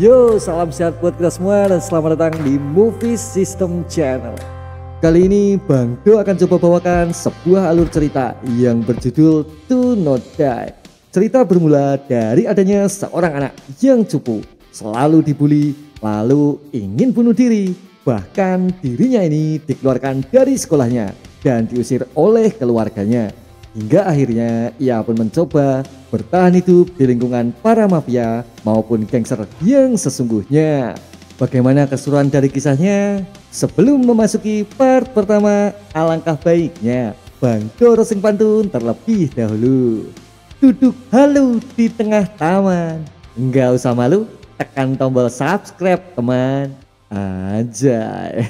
Yo, salam sehat buat kita semua dan selamat datang di Movie System Channel. Kali ini Bang Do akan coba bawakan sebuah alur cerita yang berjudul To Not Die. Cerita bermula dari adanya seorang anak yang cupu, selalu dibully, lalu ingin bunuh diri. Bahkan dirinya ini dikeluarkan dari sekolahnya dan diusir oleh keluarganya. Hingga akhirnya ia pun mencoba bertahan hidup di lingkungan para mafia maupun gangster yang sesungguhnya. Bagaimana keseruan dari kisahnya? Sebelum memasuki part pertama, alangkah baiknya Bang Do Rosing Pantun terlebih dahulu. Duduk halu di tengah taman, nggak usah malu, tekan tombol subscribe teman. Anjay.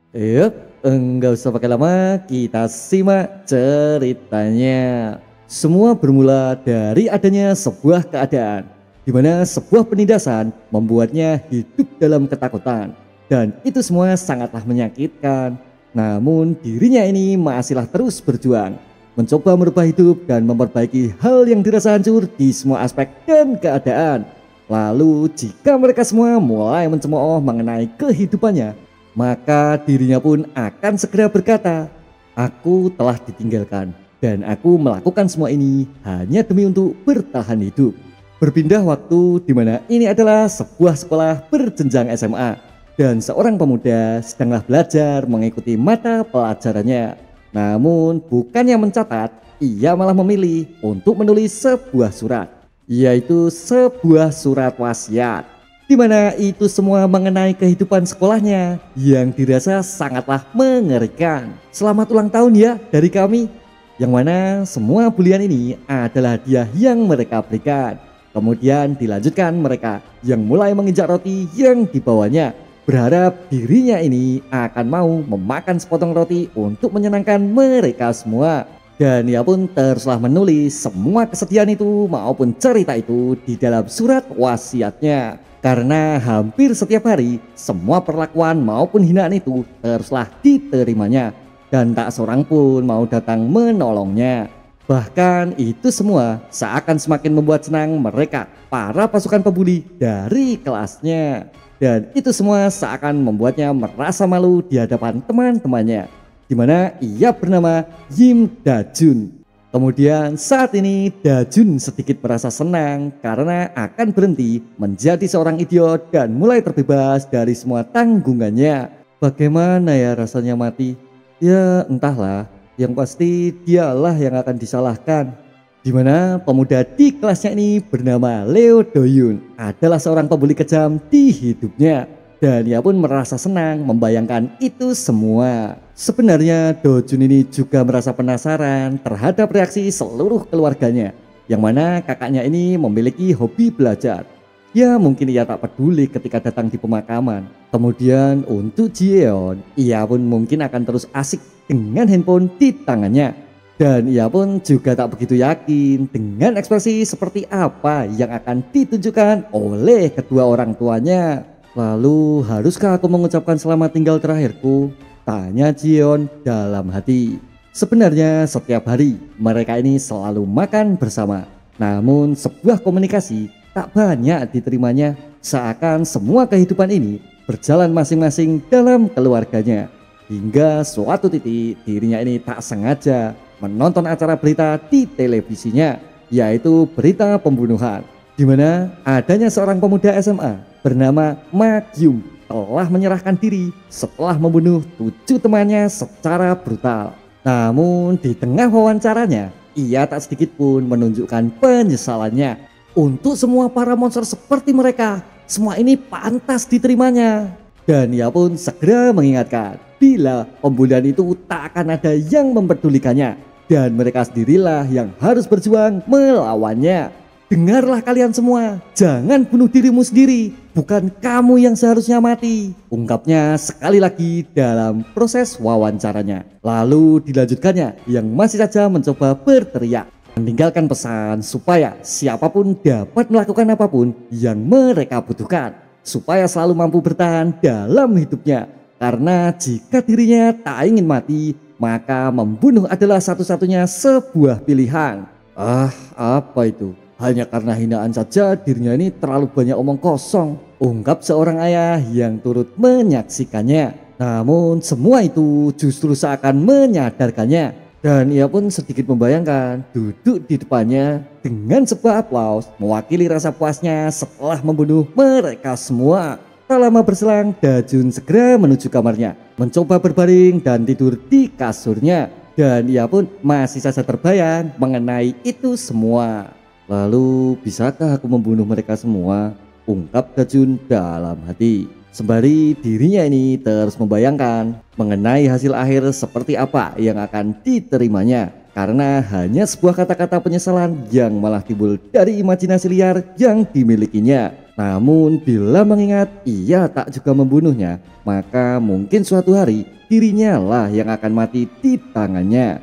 Yuk, enggak usah pakai lama, kita simak ceritanya. Semua bermula dari adanya sebuah keadaan di mana sebuah penindasan membuatnya hidup dalam ketakutan, dan itu semua sangatlah menyakitkan. Namun dirinya ini masihlah terus berjuang, mencoba merubah hidup dan memperbaiki hal yang dirasa hancur di semua aspek dan keadaan. Lalu jika mereka semua mulai mencemooh mengenai kehidupannya, maka dirinya pun akan segera berkata, "Aku telah ditinggalkan dan aku melakukan semua ini hanya demi untuk bertahan hidup." Berpindah waktu di mana ini adalah sebuah sekolah berjenjang SMA dan seorang pemuda sedanglah belajar mengikuti mata pelajarannya. Namun bukannya mencatat, ia malah memilih untuk menulis sebuah surat, yaitu sebuah surat wasiat, di mana itu semua mengenai kehidupan sekolahnya yang dirasa sangatlah mengerikan. Selamat ulang tahun ya dari kami, yang mana semua bulian ini adalah hadiah yang mereka berikan. Kemudian dilanjutkan mereka yang mulai menginjak roti yang dibawanya, berharap dirinya ini akan mau memakan sepotong roti untuk menyenangkan mereka semua. Dan ia pun teruslah menulis semua kesedihan itu maupun cerita itu di dalam surat wasiatnya. Karena hampir setiap hari semua perlakuan maupun hinaan itu teruslah diterimanya, dan tak seorang pun mau datang menolongnya. Bahkan itu semua seakan semakin membuat senang mereka, para pasukan pembuli dari kelasnya. Dan itu semua seakan membuatnya merasa malu di hadapan teman-temannya, di mana ia bernama Yim Dajun. Kemudian saat ini Dajun sedikit merasa senang karena akan berhenti menjadi seorang idiot dan mulai terbebas dari semua tanggungannya. Bagaimana ya rasanya mati? Ya entahlah, yang pasti dialah yang akan disalahkan. Di mana pemuda di kelasnya ini bernama Leo Doyun adalah seorang pembuli kejam di hidupnya, dan ia pun merasa senang membayangkan itu semua. Sebenarnya Dojun ini juga merasa penasaran terhadap reaksi seluruh keluarganya, yang mana kakaknya ini memiliki hobi belajar. Ya mungkin ia tak peduli ketika datang di pemakaman. Kemudian untuk Jeon, ia pun mungkin akan terus asik dengan handphone di tangannya. Dan ia pun juga tak begitu yakin dengan ekspresi seperti apa yang akan ditunjukkan oleh kedua orang tuanya. Lalu haruskah aku mengucapkan selamat tinggal terakhirku? Tanya Jeon dalam hati. Sebenarnya setiap hari mereka ini selalu makan bersama, namun sebuah komunikasi tak banyak diterimanya, seakan semua kehidupan ini berjalan masing-masing dalam keluarganya. Hingga suatu titik dirinya ini tak sengaja menonton acara berita di televisinya, yaitu berita pembunuhan, di mana adanya seorang pemuda SMA bernama Ma Kyung telah menyerahkan diri setelah membunuh 7 temannya secara brutal. Namun di tengah wawancaranya, ia tak sedikit pun menunjukkan penyesalannya. Untuk semua para monster seperti mereka, semua ini pantas diterimanya. Dan ia pun segera mengingatkan bila pembunuhan itu tak akan ada yang mempedulikannya, dan mereka sendirilah yang harus berjuang melawannya. Dengarlah kalian semua, jangan bunuh dirimu sendiri, bukan kamu yang seharusnya mati, ungkapnya sekali lagi dalam proses wawancaranya. Lalu dilanjutkannya yang masih saja mencoba berteriak, meninggalkan pesan supaya siapapun dapat melakukan apapun yang mereka butuhkan, supaya selalu mampu bertahan dalam hidupnya. Karena jika dirinya tak ingin mati, maka membunuh adalah satu-satunya sebuah pilihan. Ah, apa itu? Hanya karena hinaan saja dirinya ini terlalu banyak omong kosong, ungkap seorang ayah yang turut menyaksikannya. Namun semua itu justru seakan menyadarkannya, dan ia pun sedikit membayangkan duduk di depannya dengan sebuah aplaus mewakili rasa puasnya setelah membunuh mereka semua. Tak lama berselang, Dajun segera menuju kamarnya, mencoba berbaring dan tidur di kasurnya. Dan ia pun masih saja terbayang mengenai itu semua. Lalu, bisakah aku membunuh mereka semua? Ungkap Dajun dalam hati. Sembari dirinya ini terus membayangkan mengenai hasil akhir seperti apa yang akan diterimanya. Karena hanya sebuah kata-kata penyesalan yang malah timbul dari imajinasi liar yang dimilikinya. Namun bila mengingat ia tak juga membunuhnya, maka mungkin suatu hari dirinya lah yang akan mati di tangannya.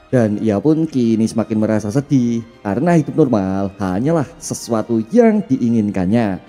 Dan ia pun kini semakin merasa sedih karena hidup normal hanyalah sesuatu yang diinginkannya.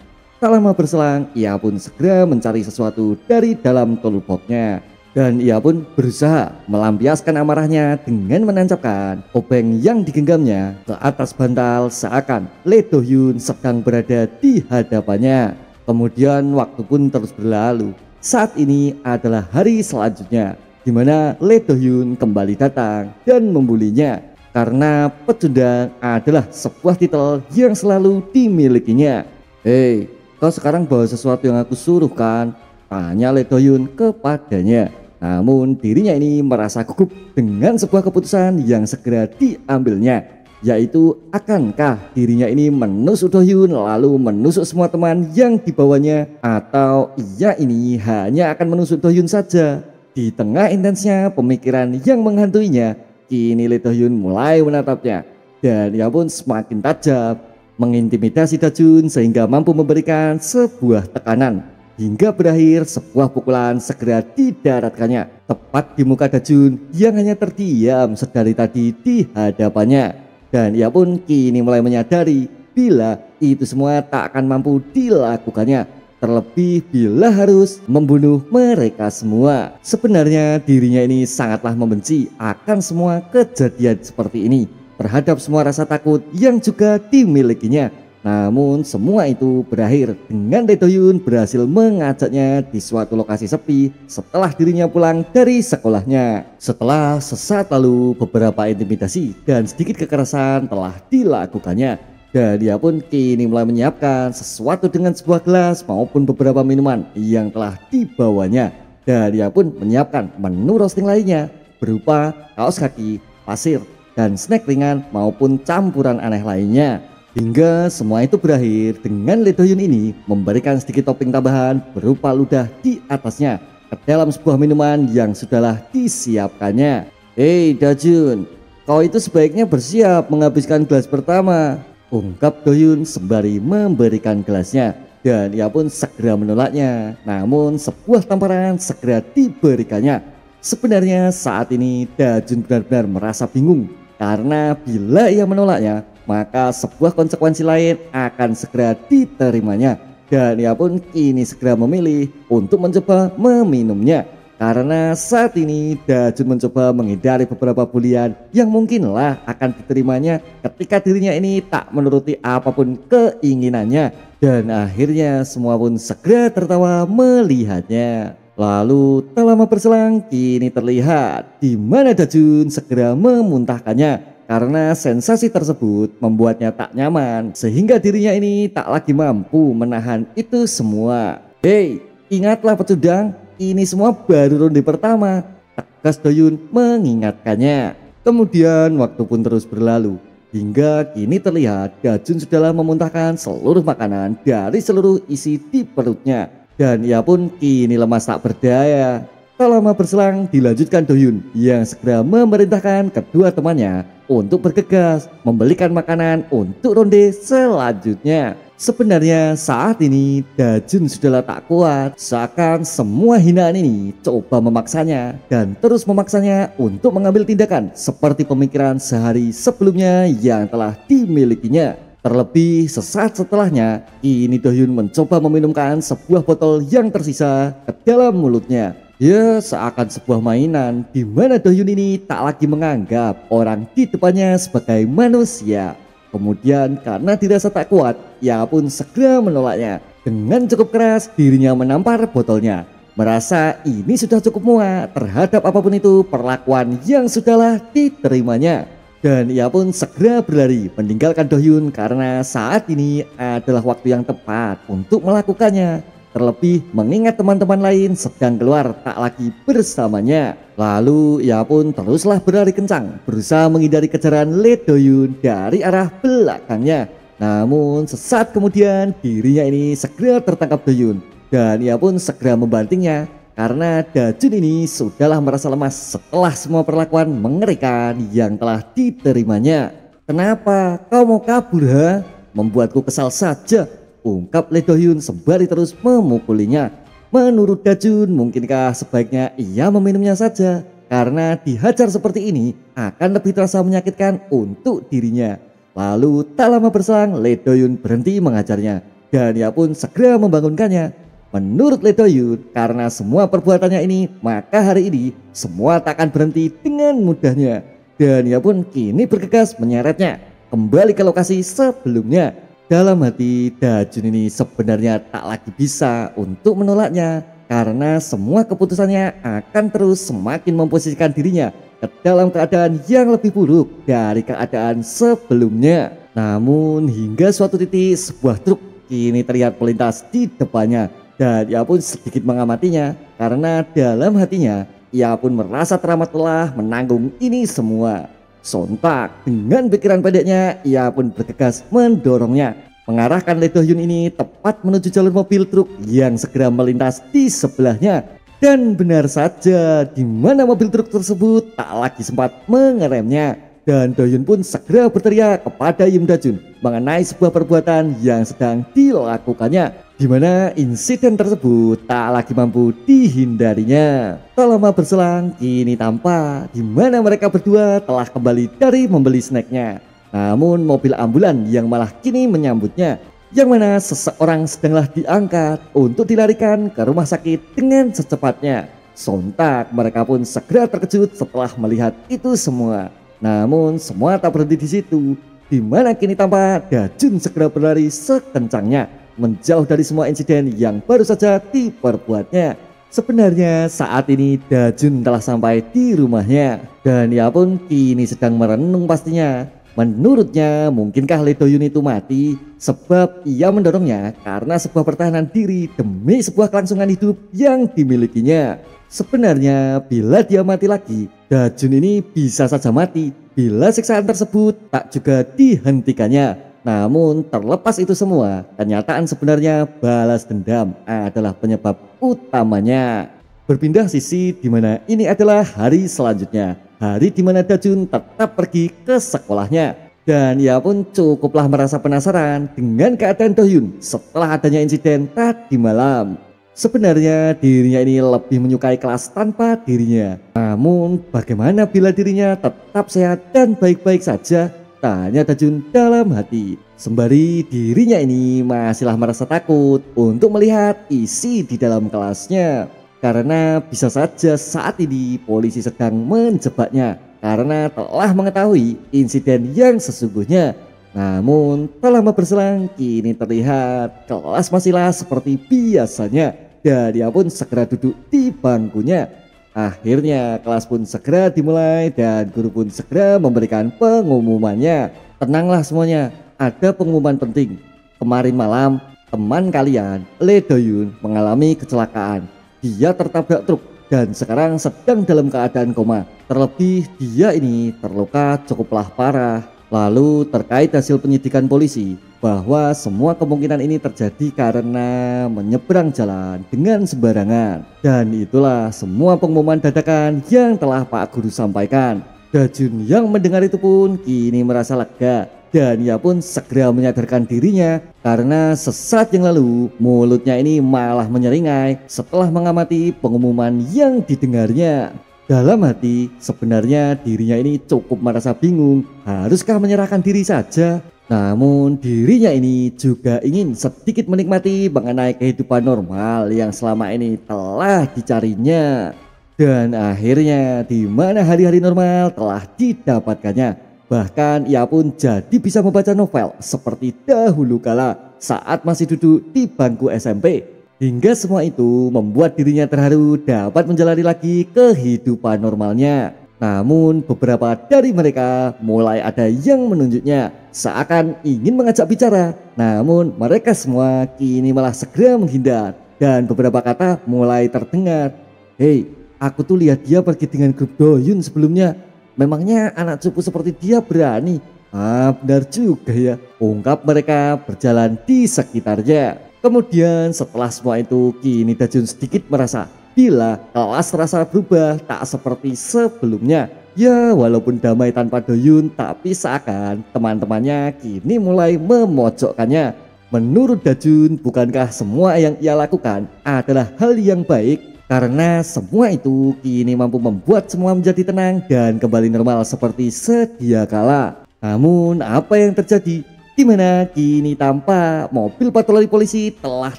Tak lama berselang, ia pun segera mencari sesuatu dari dalam toolboxnya. Dan ia pun berusaha melampiaskan amarahnya dengan menancapkan obeng yang digenggamnya ke atas bantal seakan Lee Do-hyun sedang berada di hadapannya. Kemudian waktu pun terus berlalu. Saat ini adalah hari selanjutnya, di mana Lee Do-hyun kembali datang dan membulinya karena pecundang adalah sebuah titel yang selalu dimilikinya. Hei, kau sekarang bawa sesuatu yang aku suruh kan? Tanya Lee Do-hyun kepadanya. Namun dirinya ini merasa gugup dengan sebuah keputusan yang segera diambilnya, yaitu akankah dirinya ini menusuk Do-hyun lalu menusuk semua teman yang dibawanya, atau ia ini hanya akan menusuk Do-hyun saja. Di tengah intensnya pemikiran yang menghantuinya, kini Lee Do-hyun mulai menatapnya, dan ia pun semakin tajam mengintimidasi Dajun sehingga mampu memberikan sebuah tekanan. Hingga berakhir sebuah pukulan segera didaratkannya tepat di muka Dajun yang hanya terdiam sedari tadi di hadapannya. Dan ia pun kini mulai menyadari bila itu semua tak akan mampu dilakukannya, terlebih bila harus membunuh mereka semua. Sebenarnya dirinya ini sangatlah membenci akan semua kejadian seperti ini, terhadap semua rasa takut yang juga dimilikinya. Namun semua itu berakhir dengan Lee Do-hyun berhasil mengajaknya di suatu lokasi sepi setelah dirinya pulang dari sekolahnya. Setelah sesaat lalu beberapa intimidasi dan sedikit kekerasan telah dilakukannya, dan dia pun kini mulai menyiapkan sesuatu dengan sebuah gelas maupun beberapa minuman yang telah dibawanya. Dan dia pun menyiapkan menu roasting lainnya berupa kaos kaki, pasir, dan snack ringan maupun campuran aneh lainnya. Hingga semua itu berakhir dengan Lee Do-hyun ini memberikan sedikit topping tambahan berupa ludah di atasnya ke dalam sebuah minuman yang sudahlah disiapkannya. Hei Dajun, kau itu sebaiknya bersiap menghabiskan gelas pertama, ungkap Do-hyun sembari memberikan gelasnya. Dan ia pun segera menolaknya, namun sebuah tamparan segera diberikannya. Sebenarnya saat ini Dajun benar-benar merasa bingung, karena bila ia menolaknya maka sebuah konsekuensi lain akan segera diterimanya. Dan ia pun kini segera memilih untuk mencoba meminumnya, karena saat ini Dajun mencoba menghindari beberapa bulian yang mungkinlah akan diterimanya ketika dirinya ini tak menuruti apapun keinginannya. Dan akhirnya semua pun segera tertawa melihatnya. Lalu tak lama berselang kini terlihat di mana Dajun segera memuntahkannya, karena sensasi tersebut membuatnya tak nyaman sehingga dirinya ini tak lagi mampu menahan itu semua. Hei, ingatlah pecundang, ini semua baru ronde pertama, tegas Do-hyun mengingatkannya. Kemudian waktu pun terus berlalu hingga kini terlihat Dajun sudahlah memuntahkan seluruh makanan dari seluruh isi di perutnya, dan ia pun kini lemas tak berdaya. Tak lama berselang dilanjutkan Do-hyun yang segera memerintahkan kedua temannya untuk bergegas membelikan makanan untuk ronde selanjutnya. Sebenarnya saat ini Dajun sudahlah tak kuat, seakan semua hinaan ini coba memaksanya dan terus memaksanya untuk mengambil tindakan seperti pemikiran sehari sebelumnya yang telah dimilikinya. Terlebih sesaat setelahnya, kini Do-hyun mencoba meminumkan sebuah botol yang tersisa ke dalam mulutnya. Ya, seakan sebuah mainan di mana Do-hyun ini tak lagi menganggap orang di depannya sebagai manusia. Kemudian karena dirasa tak kuat, ia pun segera menolaknya. Dengan cukup keras dirinya menampar botolnya. Merasa ini sudah cukup muak terhadap apapun itu perlakuan yang sudahlah diterimanya. Dan ia pun segera berlari meninggalkan Do-hyun karena saat ini adalah waktu yang tepat untuk melakukannya. Terlebih mengingat teman-teman lain sedang keluar tak lagi bersamanya. Lalu ia pun teruslah berlari kencang berusaha menghindari kejaran Lee Do-hyun dari arah belakangnya. Namun sesaat kemudian dirinya ini segera tertangkap Do-hyun dan ia pun segera membantingnya karena Da-jun ini sudahlah merasa lemas setelah semua perlakuan mengerikan yang telah diterimanya. "Kenapa kau mau kabur, ha? Membuatku kesal saja," ungkap Lee Do-hyun sembari terus memukulinya. Menurut Da-jun, mungkinkah sebaiknya ia meminumnya saja karena dihajar seperti ini akan lebih terasa menyakitkan untuk dirinya. Lalu tak lama berselang Lee Do-hyun berhenti mengajarnya dan ia pun segera membangunkannya. Menurut Lee Do-hyun, karena semua perbuatannya ini, maka hari ini semua tak akan berhenti dengan mudahnya. Dan ia pun kini bergegas menyeretnya kembali ke lokasi sebelumnya. Dalam hati, Da-jun ini sebenarnya tak lagi bisa untuk menolaknya karena semua keputusannya akan terus semakin memposisikan dirinya ke dalam keadaan yang lebih buruk dari keadaan sebelumnya. Namun hingga suatu titik sebuah truk kini terlihat melintas di depannya. Dan ia pun sedikit mengamatinya karena dalam hatinya ia pun merasa teramat lelah menanggung ini semua. Sontak dengan pikiran pendeknya ia pun bergegas mendorongnya, mengarahkan Lee Do-hyun ini tepat menuju jalur mobil truk yang segera melintas di sebelahnya. Dan benar saja, di mana mobil truk tersebut tak lagi sempat mengeremnya. Dan Do-hyun pun segera berteriak kepada Im Da-jun mengenai sebuah perbuatan yang sedang dilakukannya, di mana insiden tersebut tak lagi mampu dihindarinya. Tak lama berselang kini tampak di mana mereka berdua telah kembali dari membeli snacknya. Namun mobil ambulan yang malah kini menyambutnya, yang mana seseorang sedanglah diangkat untuk dilarikan ke rumah sakit dengan secepatnya. Sontak mereka pun segera terkejut setelah melihat itu semua. Namun semua tak berhenti di situ, di mana kini tampak Da-jun segera berlari sekencangnya menjauh dari semua insiden yang baru saja diperbuatnya. Sebenarnya saat ini Da-jun telah sampai di rumahnya dan ia pun kini sedang merenung pastinya. Menurutnya mungkinkah Lee Do-hyun itu mati sebab ia mendorongnya karena sebuah pertahanan diri demi sebuah kelangsungan hidup yang dimilikinya. Sebenarnya bila dia mati lagi, Da-jun ini bisa saja mati bila siksaan tersebut tak juga dihentikannya. Namun terlepas itu semua, kenyataan sebenarnya balas dendam adalah penyebab utamanya. Berpindah sisi di mana ini adalah hari selanjutnya, hari di mana Da-jun tetap pergi ke sekolahnya. Dan ia pun cukuplah merasa penasaran dengan keadaan Do-hyun setelah adanya insiden tadi malam. Sebenarnya dirinya ini lebih menyukai kelas tanpa dirinya. Namun bagaimana bila dirinya tetap sehat dan baik-baik saja? Tanya Da-jun dalam hati. Sembari dirinya ini masihlah merasa takut untuk melihat isi di dalam kelasnya. Karena bisa saja saat ini polisi sedang menjebaknya karena telah mengetahui insiden yang sesungguhnya. Namun tak lama berselang kini terlihat kelas masihlah seperti biasanya. Dan dia pun segera duduk di bangkunya. Akhirnya kelas pun segera dimulai dan guru pun segera memberikan pengumumannya. Tenanglah semuanya, ada pengumuman penting. Kemarin malam teman kalian Lee Do-hyun mengalami kecelakaan. Dia tertabrak truk dan sekarang sedang dalam keadaan koma. Terlebih dia ini terluka cukuplah parah. Lalu terkait hasil penyidikan polisi bahwa semua kemungkinan ini terjadi karena menyeberang jalan dengan sembarangan. Dan itulah semua pengumuman dadakan yang telah Pak Guru sampaikan. Da-jun yang mendengar itu pun kini merasa lega. Dan ia pun segera menyadarkan dirinya karena sesaat yang lalu mulutnya ini malah menyeringai setelah mengamati pengumuman yang didengarnya. Dalam hati sebenarnya dirinya ini cukup merasa bingung, haruskah menyerahkan diri saja? Namun dirinya ini juga ingin sedikit menikmati mengenai kehidupan normal yang selama ini telah dicarinya. Dan akhirnya di mana hari-hari normal telah didapatkannya. Bahkan ia pun jadi bisa membaca novel seperti dahulu kala saat masih duduk di bangku SMP. Hingga semua itu membuat dirinya terharu dapat menjalani lagi kehidupan normalnya. Namun beberapa dari mereka mulai ada yang menunjuknya seakan ingin mengajak bicara. Namun mereka semua kini malah segera menghindar dan beberapa kata mulai terdengar. Hei, aku tuh lihat dia pergi dengan grup Doyun sebelumnya. Memangnya anak cupu seperti dia berani? Ah, benar juga ya, ungkap mereka berjalan di sekitarnya. Kemudian setelah semua itu kini Dajun sedikit merasa bila kelas terasa berubah tak seperti sebelumnya. Ya walaupun damai tanpa Doyun tapi seakan teman-temannya kini mulai memojokkannya. Menurut Dajun bukankah semua yang ia lakukan adalah hal yang baik? Karena semua itu kini mampu membuat semua menjadi tenang dan kembali normal seperti sedia kala. Namun apa yang terjadi? Di mana kini tampak mobil patroli polisi telah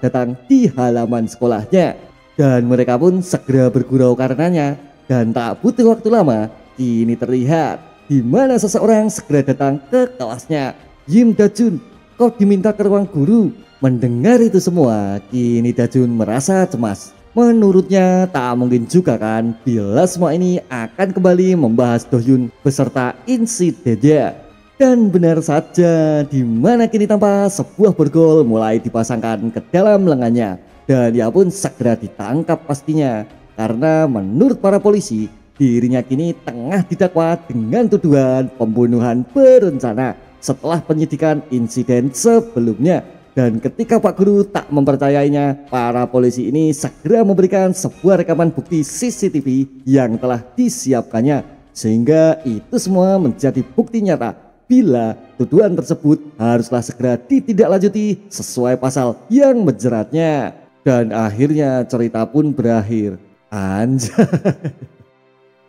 datang di halaman sekolahnya. Dan mereka pun segera bergurau karenanya. Dan tak butuh waktu lama, kini terlihat di mana seseorang segera datang ke kelasnya. Yim Dajun, kau diminta ke ruang guru. Mendengar itu semua, kini Dajun merasa cemas. Menurutnya tak mungkin juga kan bila semua ini akan kembali membahas Doyun beserta insidennya. Dan benar saja, di mana kini tampak sebuah borgol mulai dipasangkan ke dalam lengannya. Dan ia pun segera ditangkap pastinya. Karena menurut para polisi, dirinya kini tengah didakwa dengan tuduhan pembunuhan berencana setelah penyidikan insiden sebelumnya. Dan ketika Pak Guru tak mempercayainya, para polisi ini segera memberikan sebuah rekaman bukti CCTV yang telah disiapkannya. Sehingga itu semua menjadi bukti nyata bila tuduhan tersebut haruslah segera ditindaklanjuti sesuai pasal yang menjeratnya. Dan akhirnya cerita pun berakhir. Anjay.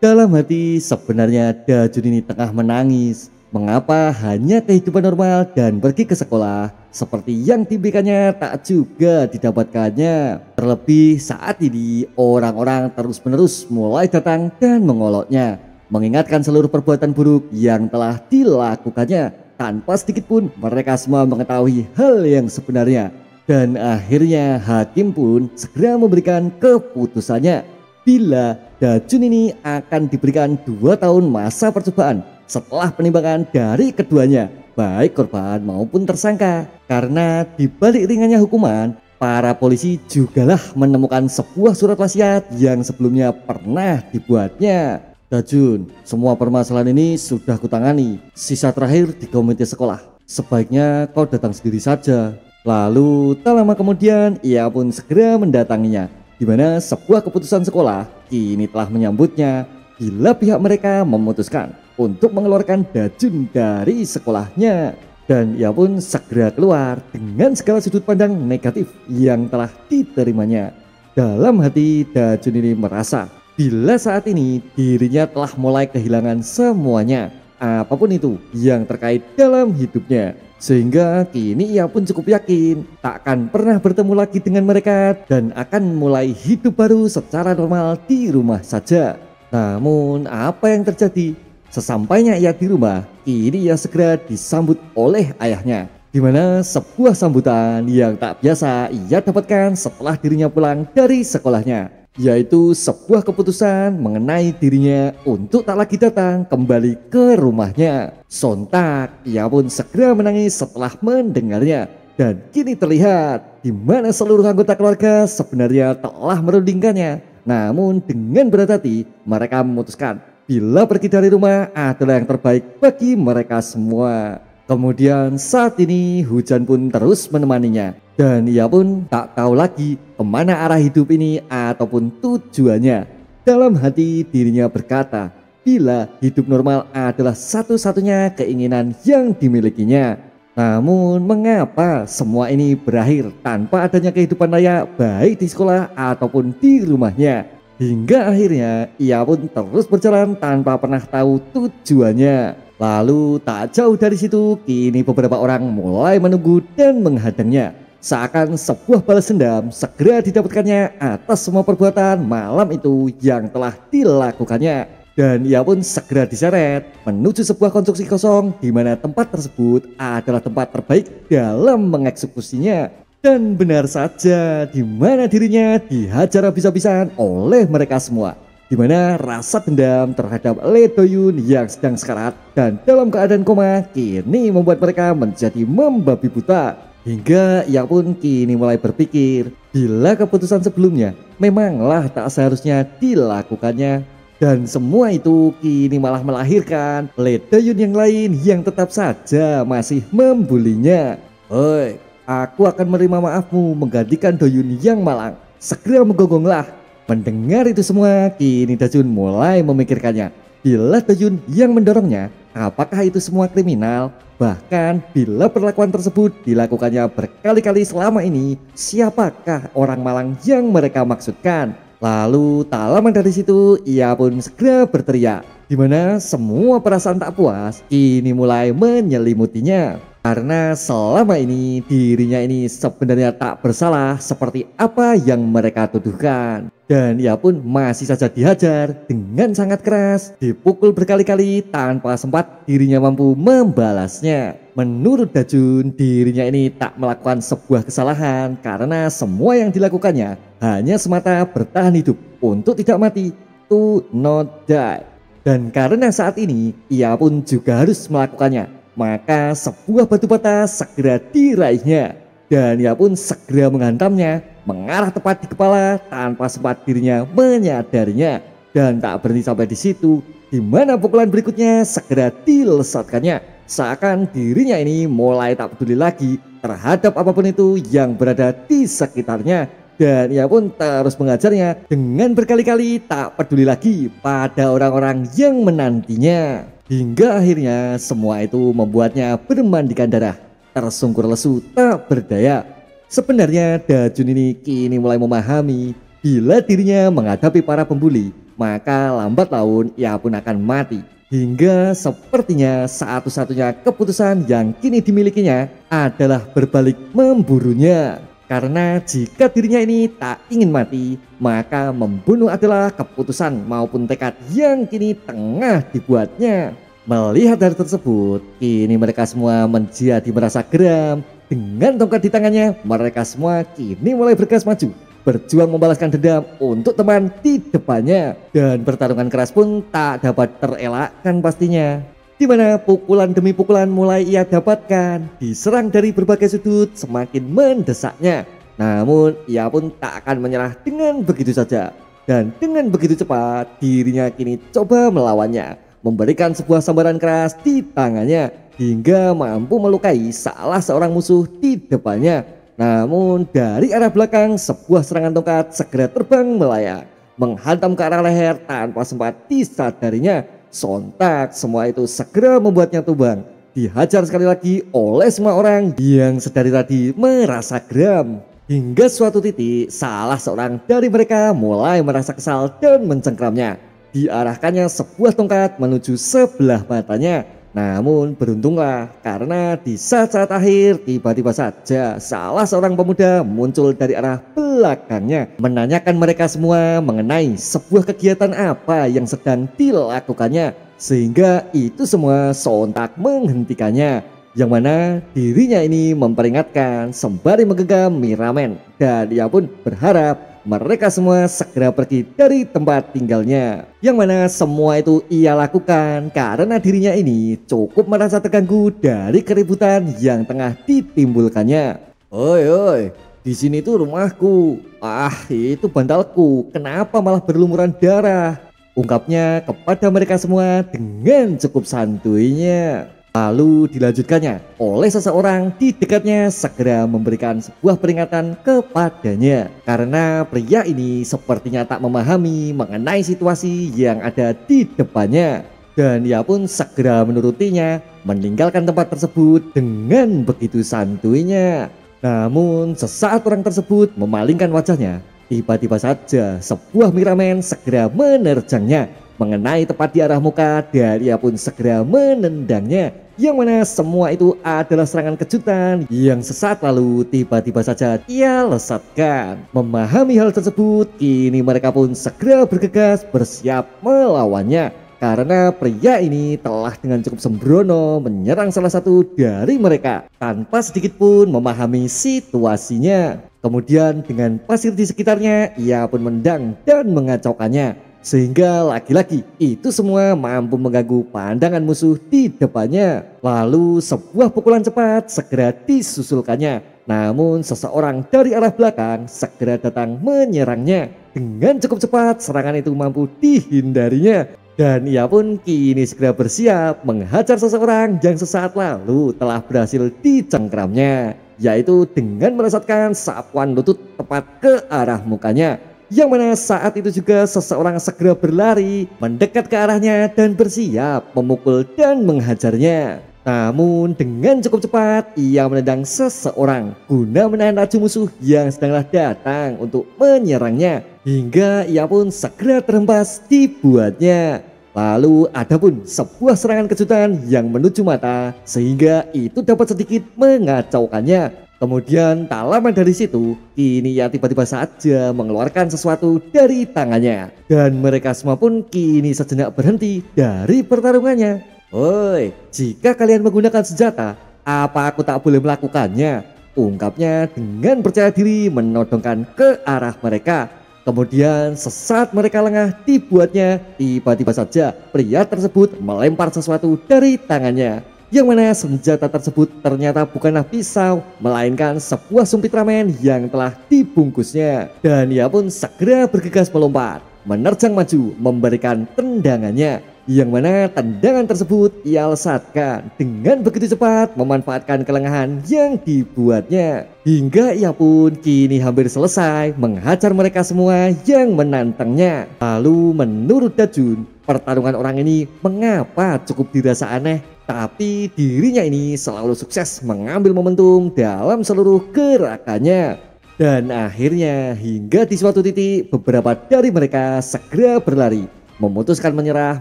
Dalam hati sebenarnya Dajun ini tengah menangis. Mengapa hanya kehidupan normal dan pergi ke sekolah seperti yang diberikannya tak juga didapatkannya. Terlebih saat ini orang-orang terus-menerus mulai datang dan mengoloknya, mengingatkan seluruh perbuatan buruk yang telah dilakukannya. Tanpa sedikit pun mereka semua mengetahui hal yang sebenarnya. Dan akhirnya hakim pun segera memberikan keputusannya bila Dajun ini akan diberikan 2 tahun masa percobaan setelah penimbangan dari keduanya, baik korban maupun tersangka. Karena di balik ringannya hukuman, para polisi jugalah menemukan sebuah surat wasiat yang sebelumnya pernah dibuatnya. Dajun, semua permasalahan ini sudah kutangani. Sisa terakhir di komite sekolah. Sebaiknya kau datang sendiri saja. Lalu tak lama kemudian ia pun segera mendatanginya, di mana sebuah keputusan sekolah kini telah menyambutnya bila pihak mereka memutuskan untuk mengeluarkan Dajun dari sekolahnya. Dan ia pun segera keluar dengan segala sudut pandang negatif yang telah diterimanya. Dalam hati Dajun ini merasa bila saat ini dirinya telah mulai kehilangan semuanya, apapun itu yang terkait dalam hidupnya. Sehingga kini ia pun cukup yakin tak akan pernah bertemu lagi dengan mereka dan akan mulai hidup baru secara normal di rumah saja. Namun apa yang terjadi? Sesampainya ia di rumah, kini ia segera disambut oleh ayahnya. Di mana sebuah sambutan yang tak biasa ia dapatkan setelah dirinya pulang dari sekolahnya, yaitu sebuah keputusan mengenai dirinya untuk tak lagi datang kembali ke rumahnya. Sontak ia pun segera menangis setelah mendengarnya. Dan kini terlihat di mana seluruh anggota keluarga sebenarnya telah merundingkannya. Namun dengan berat hati mereka memutuskan bila pergi dari rumah adalah yang terbaik bagi mereka semua. Kemudian saat ini hujan pun terus menemaninya. Dan ia pun tak tahu lagi kemana arah hidup ini ataupun tujuannya. Dalam hati dirinya berkata bila hidup normal adalah satu-satunya keinginan yang dimilikinya. Namun mengapa semua ini berakhir tanpa adanya kehidupan layak baik di sekolah ataupun di rumahnya. Hingga akhirnya ia pun terus berjalan tanpa pernah tahu tujuannya. Lalu tak jauh dari situ kini beberapa orang mulai menunggu dan menghadangnya. Seakan sebuah balas dendam segera didapatkannya atas semua perbuatan malam itu yang telah dilakukannya. Dan ia pun segera diseret menuju sebuah konstruksi kosong di mana tempat tersebut adalah tempat terbaik dalam mengeksekusinya. Dan benar saja, di mana dirinya dihajar habis-habisan oleh mereka semua. Di mana rasa dendam terhadap Lee Do-yoon yang sedang sekarat dan dalam keadaan koma kini membuat mereka menjadi membabi buta. Hingga ia pun kini mulai berpikir bila keputusan sebelumnya memanglah tak seharusnya dilakukannya. Dan semua itu kini malah melahirkan Lee Do-yoon yang lain yang tetap saja masih membulinya. Hoi, aku akan menerima maafmu menggantikan Do-yoon yang malang. Segera menggonggonglah. Mendengar itu semua, kini Do-yoon mulai memikirkannya. Bila Do-yoon yang mendorongnya, apakah itu semua kriminal? Bahkan bila perlakuan tersebut dilakukannya berkali-kali selama ini, siapakah orang malang yang mereka maksudkan? Lalu tak lama dari situ ia pun segera berteriak, di mana semua perasaan tak puas kini mulai menyelimutinya. Karena selama ini dirinya ini sebenarnya tak bersalah seperti apa yang mereka tuduhkan. Dan ia pun masih saja dihajar dengan sangat keras, dipukul berkali-kali tanpa sempat dirinya mampu membalasnya. Menurut Do-yoon, dirinya ini tak melakukan sebuah kesalahan karena semua yang dilakukannya hanya semata bertahan hidup untuk tidak mati, to not die. Dan karena saat ini ia pun juga harus melakukannya, maka sebuah batu bata segera diraihnya. Dan ia pun segera menghantamnya mengarah tepat di kepala tanpa sempat dirinya menyadarinya. Dan tak berhenti sampai di situ, di mana pukulan berikutnya segera dilesatkannya. Seakan dirinya ini mulai tak peduli lagi terhadap apapun itu yang berada di sekitarnya. Dan ia pun terus mengajarnya dengan berkali-kali tak peduli lagi pada orang-orang yang menantinya. Hingga akhirnya semua itu membuatnya bermandikan darah, tersungkur lesu tak berdaya. Sebenarnya Do-yoon ini kini mulai memahami bila dirinya menghadapi para pembuli, maka lambat laun ia pun akan mati. Hingga sepertinya satu-satunya keputusan yang kini dimilikinya adalah berbalik memburunya. Karena jika dirinya ini tak ingin mati, maka membunuh adalah keputusan maupun tekad yang kini tengah dibuatnya. Melihat hal tersebut, kini mereka semua menjadi merasa geram. Dengan tongkat di tangannya, mereka semua kini mulai bergegas maju, berjuang membalaskan dendam untuk teman di depannya. Dan pertarungan keras pun tak dapat terelakkan pastinya, di mana pukulan demi pukulan mulai ia dapatkan, diserang dari berbagai sudut semakin mendesaknya. Namun ia pun tak akan menyerah dengan begitu saja. Dan dengan begitu cepat dirinya kini coba melawannya, memberikan sebuah sambaran keras di tangannya hingga mampu melukai salah seorang musuh di depannya. Namun dari arah belakang sebuah serangan tongkat segera terbang melayang, menghantam ke arah leher tanpa sempat disadarinya. Sontak semua itu segera membuatnya tumbang, dihajar sekali lagi oleh semua orang yang sedari tadi merasa geram. Hingga suatu titik salah seorang dari mereka mulai merasa kesal dan mencengkramnya. Diarahkannya sebuah tongkat menuju sebelah matanya. Namun beruntunglah karena di saat-saat akhir tiba-tiba saja salah seorang pemuda muncul dari arah belakangnya, menanyakan mereka semua mengenai sebuah kegiatan apa yang sedang dilakukannya. Sehingga itu semua sontak menghentikannya, yang mana dirinya ini memperingatkan sembari menggenggam mie ramen. Dan ia pun berharap mereka semua segera pergi dari tempat tinggalnya, yang mana semua itu ia lakukan karena dirinya ini cukup merasa terganggu dari keributan yang tengah ditimbulkannya. Oi, di sini tuh rumahku. Ah, itu bantalku. Kenapa malah berlumuran darah? Ungkapnya kepada mereka semua dengan cukup santuinya. Lalu dilanjutkannya oleh seseorang di dekatnya segera memberikan sebuah peringatan kepadanya, karena pria ini sepertinya tak memahami mengenai situasi yang ada di depannya. Dan ia pun segera menurutinya, meninggalkan tempat tersebut dengan begitu santuinya. Namun sesaat orang tersebut memalingkan wajahnya, tiba-tiba saja sebuah mie ramen segera menerjangnya. mengenai tepat di arah muka dan ia pun segera menendangnya. Yang mana semua itu adalah serangan kejutan yang sesaat lalu tiba-tiba saja ia lesatkan. Memahami hal tersebut, kini mereka pun segera bergegas bersiap melawannya. Karena pria ini telah dengan cukup sembrono menyerang salah satu dari mereka tanpa sedikit pun memahami situasinya. Kemudian dengan pasir di sekitarnya, ia pun mendang dan mengacaukannya. Sehingga lagi-lagi itu semua mampu mengganggu pandangan musuh di depannya. Lalu sebuah pukulan cepat segera disusulkannya. Namun seseorang dari arah belakang segera datang menyerangnya. Dengan cukup cepat serangan itu mampu dihindarinya. Dan ia pun kini segera bersiap menghajar seseorang yang sesaat lalu telah berhasil dicengkramnya. Yaitu dengan melesatkan sapuan lutut tepat ke arah mukanya. Yang mana saat itu juga seseorang segera berlari mendekat ke arahnya dan bersiap memukul dan menghajarnya. Namun dengan cukup cepat ia menendang seseorang guna menahan laju musuh yang sedanglah datang untuk menyerangnya. Hingga ia pun segera terhempas dibuatnya. Lalu ada pun sebuah serangan kejutan yang menuju mata sehingga itu dapat sedikit mengacaukannya. Kemudian tak lama dari situ, kini ia tiba-tiba saja mengeluarkan sesuatu dari tangannya. Dan mereka semua pun kini sejenak berhenti dari pertarungannya. "Woi, jika kalian menggunakan senjata, apa aku tak boleh melakukannya?" ungkapnya dengan percaya diri menodongkan ke arah mereka. Kemudian sesaat mereka lengah dibuatnya, tiba-tiba saja pria tersebut melempar sesuatu dari tangannya. Yang mana senjata tersebut ternyata bukanlah pisau, melainkan sebuah sumpit ramen yang telah dibungkusnya. Dan ia pun segera bergegas melompat, menerjang maju, memberikan tendangannya. Yang mana tendangan tersebut ia lesatkan dengan begitu cepat, memanfaatkan kelengahan yang dibuatnya. Hingga ia pun kini hampir selesai menghajar mereka semua yang menantangnya. Lalu menurut Dajun, pertarungan orang ini mengapa cukup dirasa aneh? Tapi dirinya ini selalu sukses mengambil momentum dalam seluruh gerakannya. Dan akhirnya hingga di suatu titik beberapa dari mereka segera berlari, memutuskan menyerah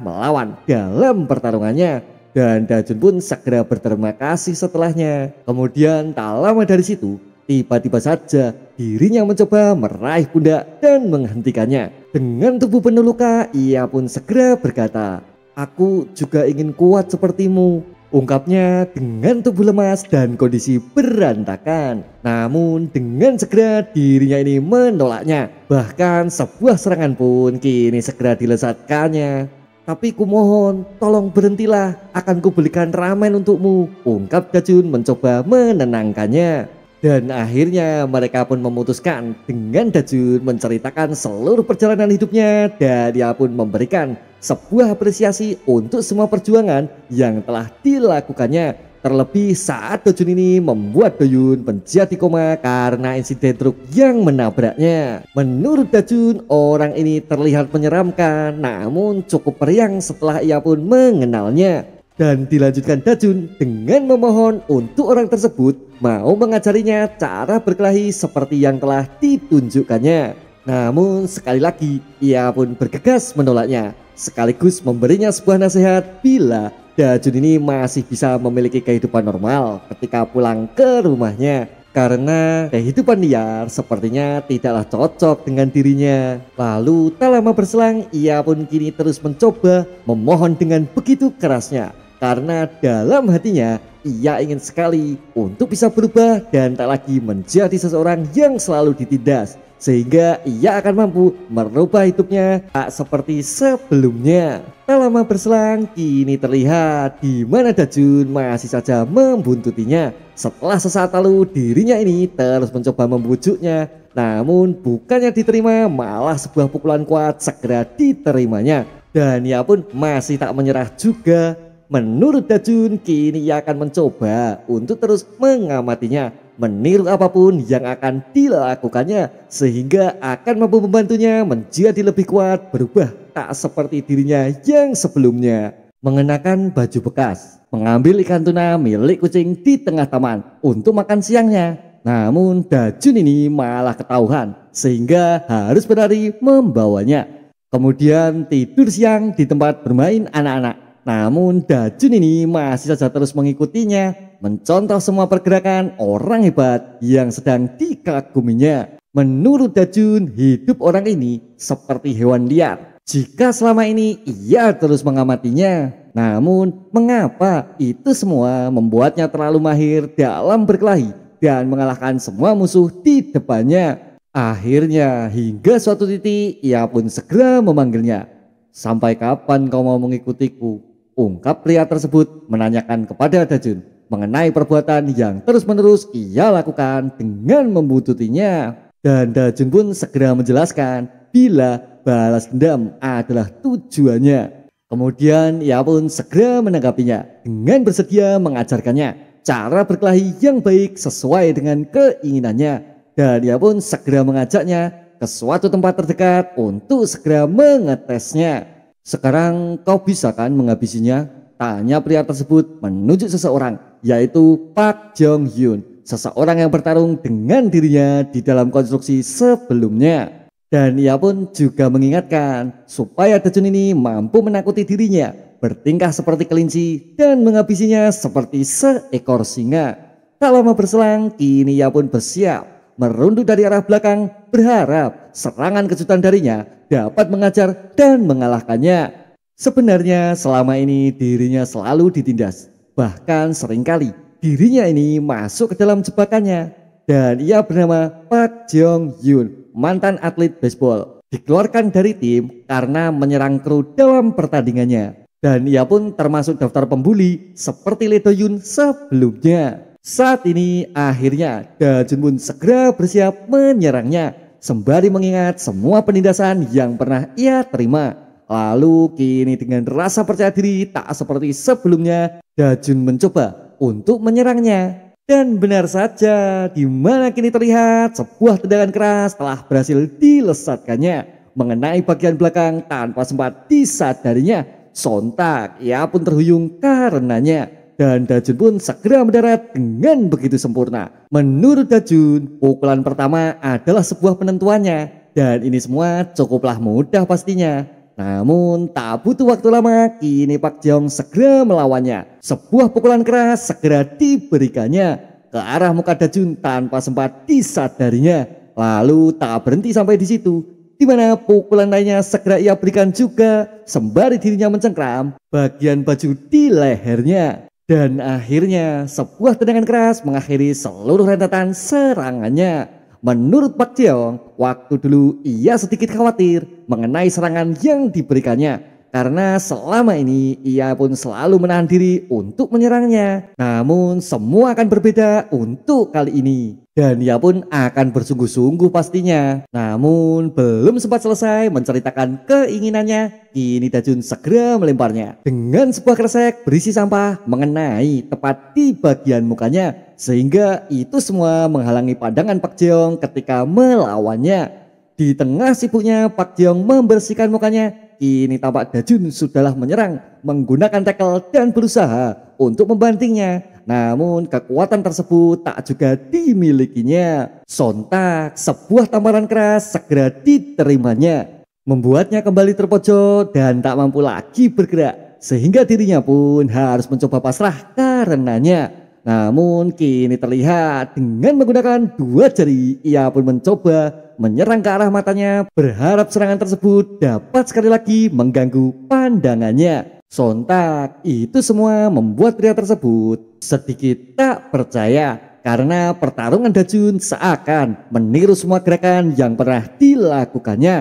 melawan dalam pertarungannya. Dan Dajun pun segera berterima kasih setelahnya. Kemudian tak lama dari situ, tiba-tiba saja dirinya mencoba meraih pundak dan menghentikannya. Dengan tubuh penuh luka, ia pun segera berkata, "Aku juga ingin kuat sepertimu," ungkapnya dengan tubuh lemas dan kondisi berantakan. Namun dengan segera dirinya ini menolaknya. Bahkan sebuah serangan pun kini segera dilesatkannya. "Tapi kumohon, tolong berhentilah, akan kubelikan ramen untukmu," ungkap Dajun mencoba menenangkannya. Dan akhirnya mereka pun memutuskan dengan Dajun menceritakan seluruh perjalanan hidupnya. Dan dia pun memberikan sebuah apresiasi untuk semua perjuangan yang telah dilakukannya. Terlebih saat Dajun ini membuat Doyun menjadi koma karena insiden truk yang menabraknya. Menurut Dajun, orang ini terlihat menyeramkan namun cukup periang setelah ia pun mengenalnya. Dan dilanjutkan Dajun dengan memohon untuk orang tersebut mau mengajarinya cara berkelahi seperti yang telah ditunjukkannya. Namun sekali lagi ia pun bergegas menolaknya, sekaligus memberinya sebuah nasihat bila Dajun ini masih bisa memiliki kehidupan normal ketika pulang ke rumahnya. Karena kehidupan liar sepertinya tidaklah cocok dengan dirinya. Lalu tak lama berselang ia pun kini terus mencoba memohon dengan begitu kerasnya. Karena dalam hatinya ia ingin sekali untuk bisa berubah dan tak lagi menjadi seseorang yang selalu ditindas. Sehingga ia akan mampu merubah hidupnya tak seperti sebelumnya. Tak lama berselang kini terlihat di mana Dajun masih saja membuntutinya. Setelah sesaat lalu dirinya ini terus mencoba membujuknya. Namun bukannya diterima, malah sebuah pukulan kuat segera diterimanya. Dan ia pun masih tak menyerah juga. Menurut Dajun kini ia akan mencoba untuk terus mengamatinya, meniru apapun yang akan dilakukannya sehingga akan mampu membantunya menjadi lebih kuat, berubah tak seperti dirinya yang sebelumnya. Mengenakan baju bekas, mengambil ikan tuna milik kucing di tengah taman untuk makan siangnya. Namun Dajun ini malah ketahuan sehingga harus berlari membawanya. Kemudian tidur siang di tempat bermain anak-anak. Namun Dajun ini masih saja terus mengikutinya, mencontoh semua pergerakan orang hebat yang sedang dikaguminya. Menurut Dajun, hidup orang ini seperti hewan liar. Jika selama ini ia terus mengamatinya, namun mengapa itu semua membuatnya terlalu mahir dalam berkelahi dan mengalahkan semua musuh di depannya. Akhirnya hingga suatu titik ia pun segera memanggilnya. "Sampai kapan kau mau mengikutiku?" ungkap pria tersebut menanyakan kepada Dajun mengenai perbuatan yang terus-menerus ia lakukan dengan membuntutinya. Dan Dajun pun segera menjelaskan bila balas dendam adalah tujuannya. Kemudian ia pun segera menanggapinya dengan bersedia mengajarkannya cara berkelahi yang baik sesuai dengan keinginannya. Dan ia pun segera mengajaknya ke suatu tempat terdekat untuk segera mengetesnya. "Sekarang kau bisa kan menghabisinya?" tanya pria tersebut menunjuk seseorang, yaitu Pak Jong Hyun, seseorang yang bertarung dengan dirinya di dalam konstruksi sebelumnya. Dan ia pun juga mengingatkan supaya Dajun ini mampu menakuti dirinya, bertingkah seperti kelinci dan menghabisinya seperti seekor singa. Tak lama berselang, kini ia pun bersiap merunduk dari arah belakang, berharap serangan kejutan darinya dapat mengajar dan mengalahkannya. Sebenarnya selama ini dirinya selalu ditindas, bahkan seringkali dirinya ini masuk ke dalam jebakannya. Dan ia bernama Pak Jong Hyun, mantan atlet baseball, dikeluarkan dari tim karena menyerang kru dalam pertandingannya. Dan ia pun termasuk daftar pembuli seperti Lee Do Yoon sebelumnya. Saat ini akhirnya Dajun pun segera bersiap menyerangnya, sembari mengingat semua penindasan yang pernah ia terima. Lalu kini dengan rasa percaya diri tak seperti sebelumnya, Dajun mencoba untuk menyerangnya. Dan benar saja, di mana kini terlihat sebuah tendangan keras telah berhasil dilesatkannya mengenai bagian belakang tanpa sempat disadarinya. Sontak ia pun terhuyung karenanya. Dan Dajun pun segera mendarat dengan begitu sempurna. Menurut Dajun, pukulan pertama adalah sebuah penentuannya. Dan ini semua cukuplah mudah pastinya. Namun tak butuh waktu lama, kini Pak Jong segera melawannya. Sebuah pukulan keras segera diberikannya ke arah muka Dajun tanpa sempat disadarinya. Lalu tak berhenti sampai di situ, di mana pukulan lainnya segera ia berikan juga, sembari dirinya mencengkram bagian baju di lehernya. Dan akhirnya sebuah tendangan keras mengakhiri seluruh rentetan serangannya. Menurut Pak Jeong, waktu dulu ia sedikit khawatir mengenai serangan yang diberikannya, karena selama ini ia pun selalu menahan diri untuk menyerangnya. Namun semua akan berbeda untuk kali ini. Dan ia pun akan bersungguh-sungguh pastinya. Namun belum sempat selesai menceritakan keinginannya, kini Dajun segera melemparnya dengan sebuah kresek berisi sampah mengenai tepat di bagian mukanya, sehingga itu semua menghalangi pandangan Pak Jeong ketika melawannya. Di tengah sibuknya Pak Jeong membersihkan mukanya, kini tampak Dajun sudahlah menyerang menggunakan tackle dan berusaha untuk membantingnya. Namun kekuatan tersebut tak juga dimilikinya. Sontak sebuah tamparan keras segera diterimanya, membuatnya kembali terpojok dan tak mampu lagi bergerak, sehingga dirinya pun harus mencoba pasrah karenanya. Namun kini terlihat dengan menggunakan dua jari ia pun mencoba menyerang ke arah matanya, berharap serangan tersebut dapat sekali lagi mengganggu pandangannya. Sontak itu semua membuat pria tersebut sedikit tak percaya, karena pertarungan Dajun seakan meniru semua gerakan yang pernah dilakukannya.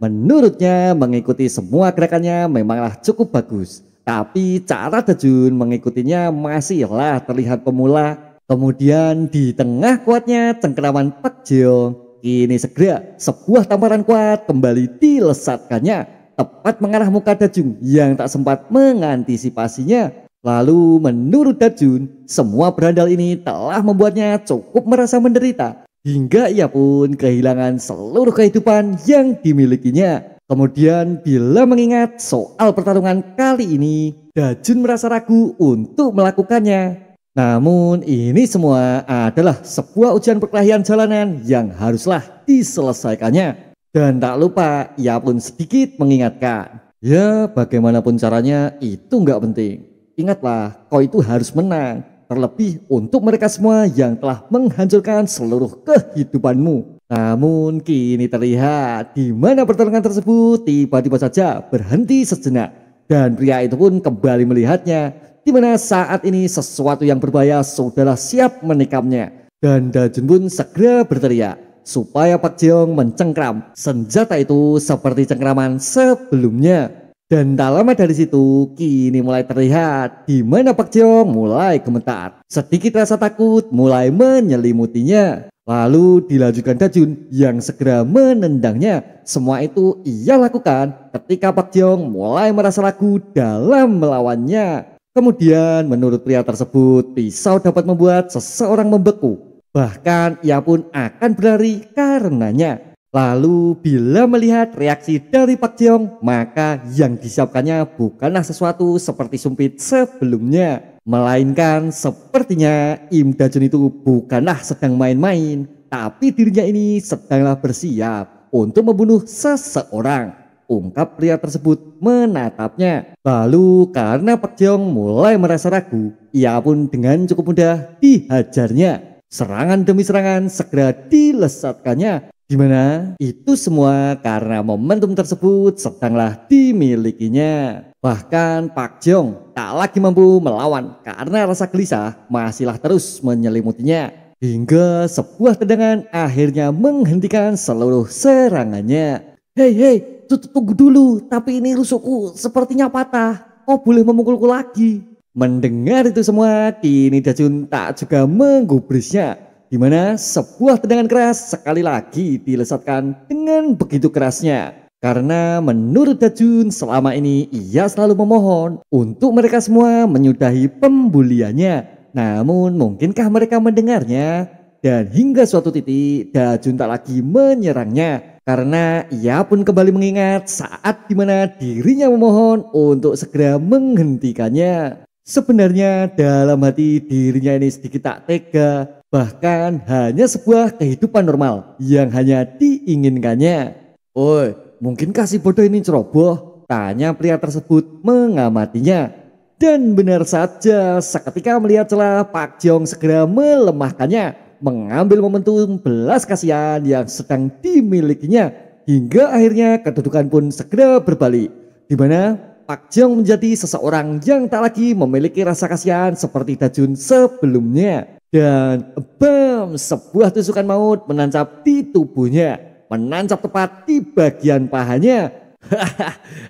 Menurutnya mengikuti semua gerakannya memanglah cukup bagus, tapi cara Dajun mengikutinya masihlah terlihat pemula. Kemudian di tengah kuatnya cengkeraman Pak Jeong, kini segera sebuah tamparan kuat kembali dilesatkannya tepat mengarah muka Dajun yang tak sempat mengantisipasinya. Lalu menurut Dajun, semua berandal ini telah membuatnya cukup merasa menderita, hingga ia pun kehilangan seluruh kehidupan yang dimilikinya. Kemudian bila mengingat soal pertarungan kali ini, Dajun merasa ragu untuk melakukannya. Namun ini semua adalah sebuah ujian perkelahian jalanan yang haruslah diselesaikannya. Dan tak lupa ia pun sedikit mengingatkan, ya bagaimanapun caranya itu nggak penting. Ingatlah kau itu harus menang. Terlebih untuk mereka semua yang telah menghancurkan seluruh kehidupanmu. Namun kini terlihat di mana pertarungan tersebut tiba-tiba saja berhenti sejenak. Dan pria itu pun kembali melihatnya. Di mana saat ini sesuatu yang berbahaya sudahlah siap menikamnya. Dan Dajun pun segera berteriak supaya Pak Jeong mencengkram senjata itu seperti cengkraman sebelumnya. Dan tak lama dari situ kini mulai terlihat di mana Pak Jeong mulai gemetar. Sedikit rasa takut mulai menyelimutinya. Lalu dilanjutkan Dajun yang segera menendangnya. Semua itu ia lakukan ketika Pak Jeong mulai merasa ragu dalam melawannya. Kemudian menurut pria tersebut pisau dapat membuat seseorang membeku. Bahkan ia pun akan berlari karenanya. Lalu bila melihat reaksi dari Pak Jeong, maka yang disiapkannya bukanlah sesuatu seperti sumpit sebelumnya. Melainkan sepertinya Im Dajun itu bukanlah sedang main-main, tapi dirinya ini sedanglah bersiap untuk membunuh seseorang. Ungkap pria tersebut menatapnya. Lalu karena Pak Jeong mulai merasa ragu, ia pun dengan cukup mudah dihajarnya. Serangan demi serangan segera dilesatkannya. Dimana itu semua karena momentum tersebut sedanglah dimilikinya. Bahkan Pak Jeong tak lagi mampu melawan karena rasa gelisah masihlah terus menyelimutinya. Hingga sebuah tendangan akhirnya menghentikan seluruh serangannya. Hei, tunggu dulu, tapi ini rusukku sepertinya patah. Kau boleh memukulku lagi. Mendengar itu semua, kini Dajun tak juga menggubrisnya. Di mana sebuah tendangan keras sekali lagi dilesatkan dengan begitu kerasnya. Karena menurut Dajun selama ini ia selalu memohon untuk mereka semua menyudahi pembuliannya. Namun mungkinkah mereka mendengarnya? Dan hingga suatu titik Dajun tak lagi menyerangnya. Karena ia pun kembali mengingat saat dimana dirinya memohon untuk segera menghentikannya. Sebenarnya dalam hati dirinya ini sedikit tak tega. Bahkan hanya sebuah kehidupan normal yang hanya diinginkannya. Oi, mungkinkah si bodoh ini ceroboh? Tanya pria tersebut mengamatinya. Dan benar saja seketika melihat celah, Pak Jeong segera melemahkannya. Mengambil momentum belas kasihan yang sedang dimilikinya. Hingga akhirnya kedudukan pun segera berbalik. Di mana Pak Jeong menjadi seseorang yang tak lagi memiliki rasa kasihan seperti Dajun sebelumnya. Dan bam, sebuah tusukan maut menancap di tubuhnya. Menancap tepat di bagian pahanya.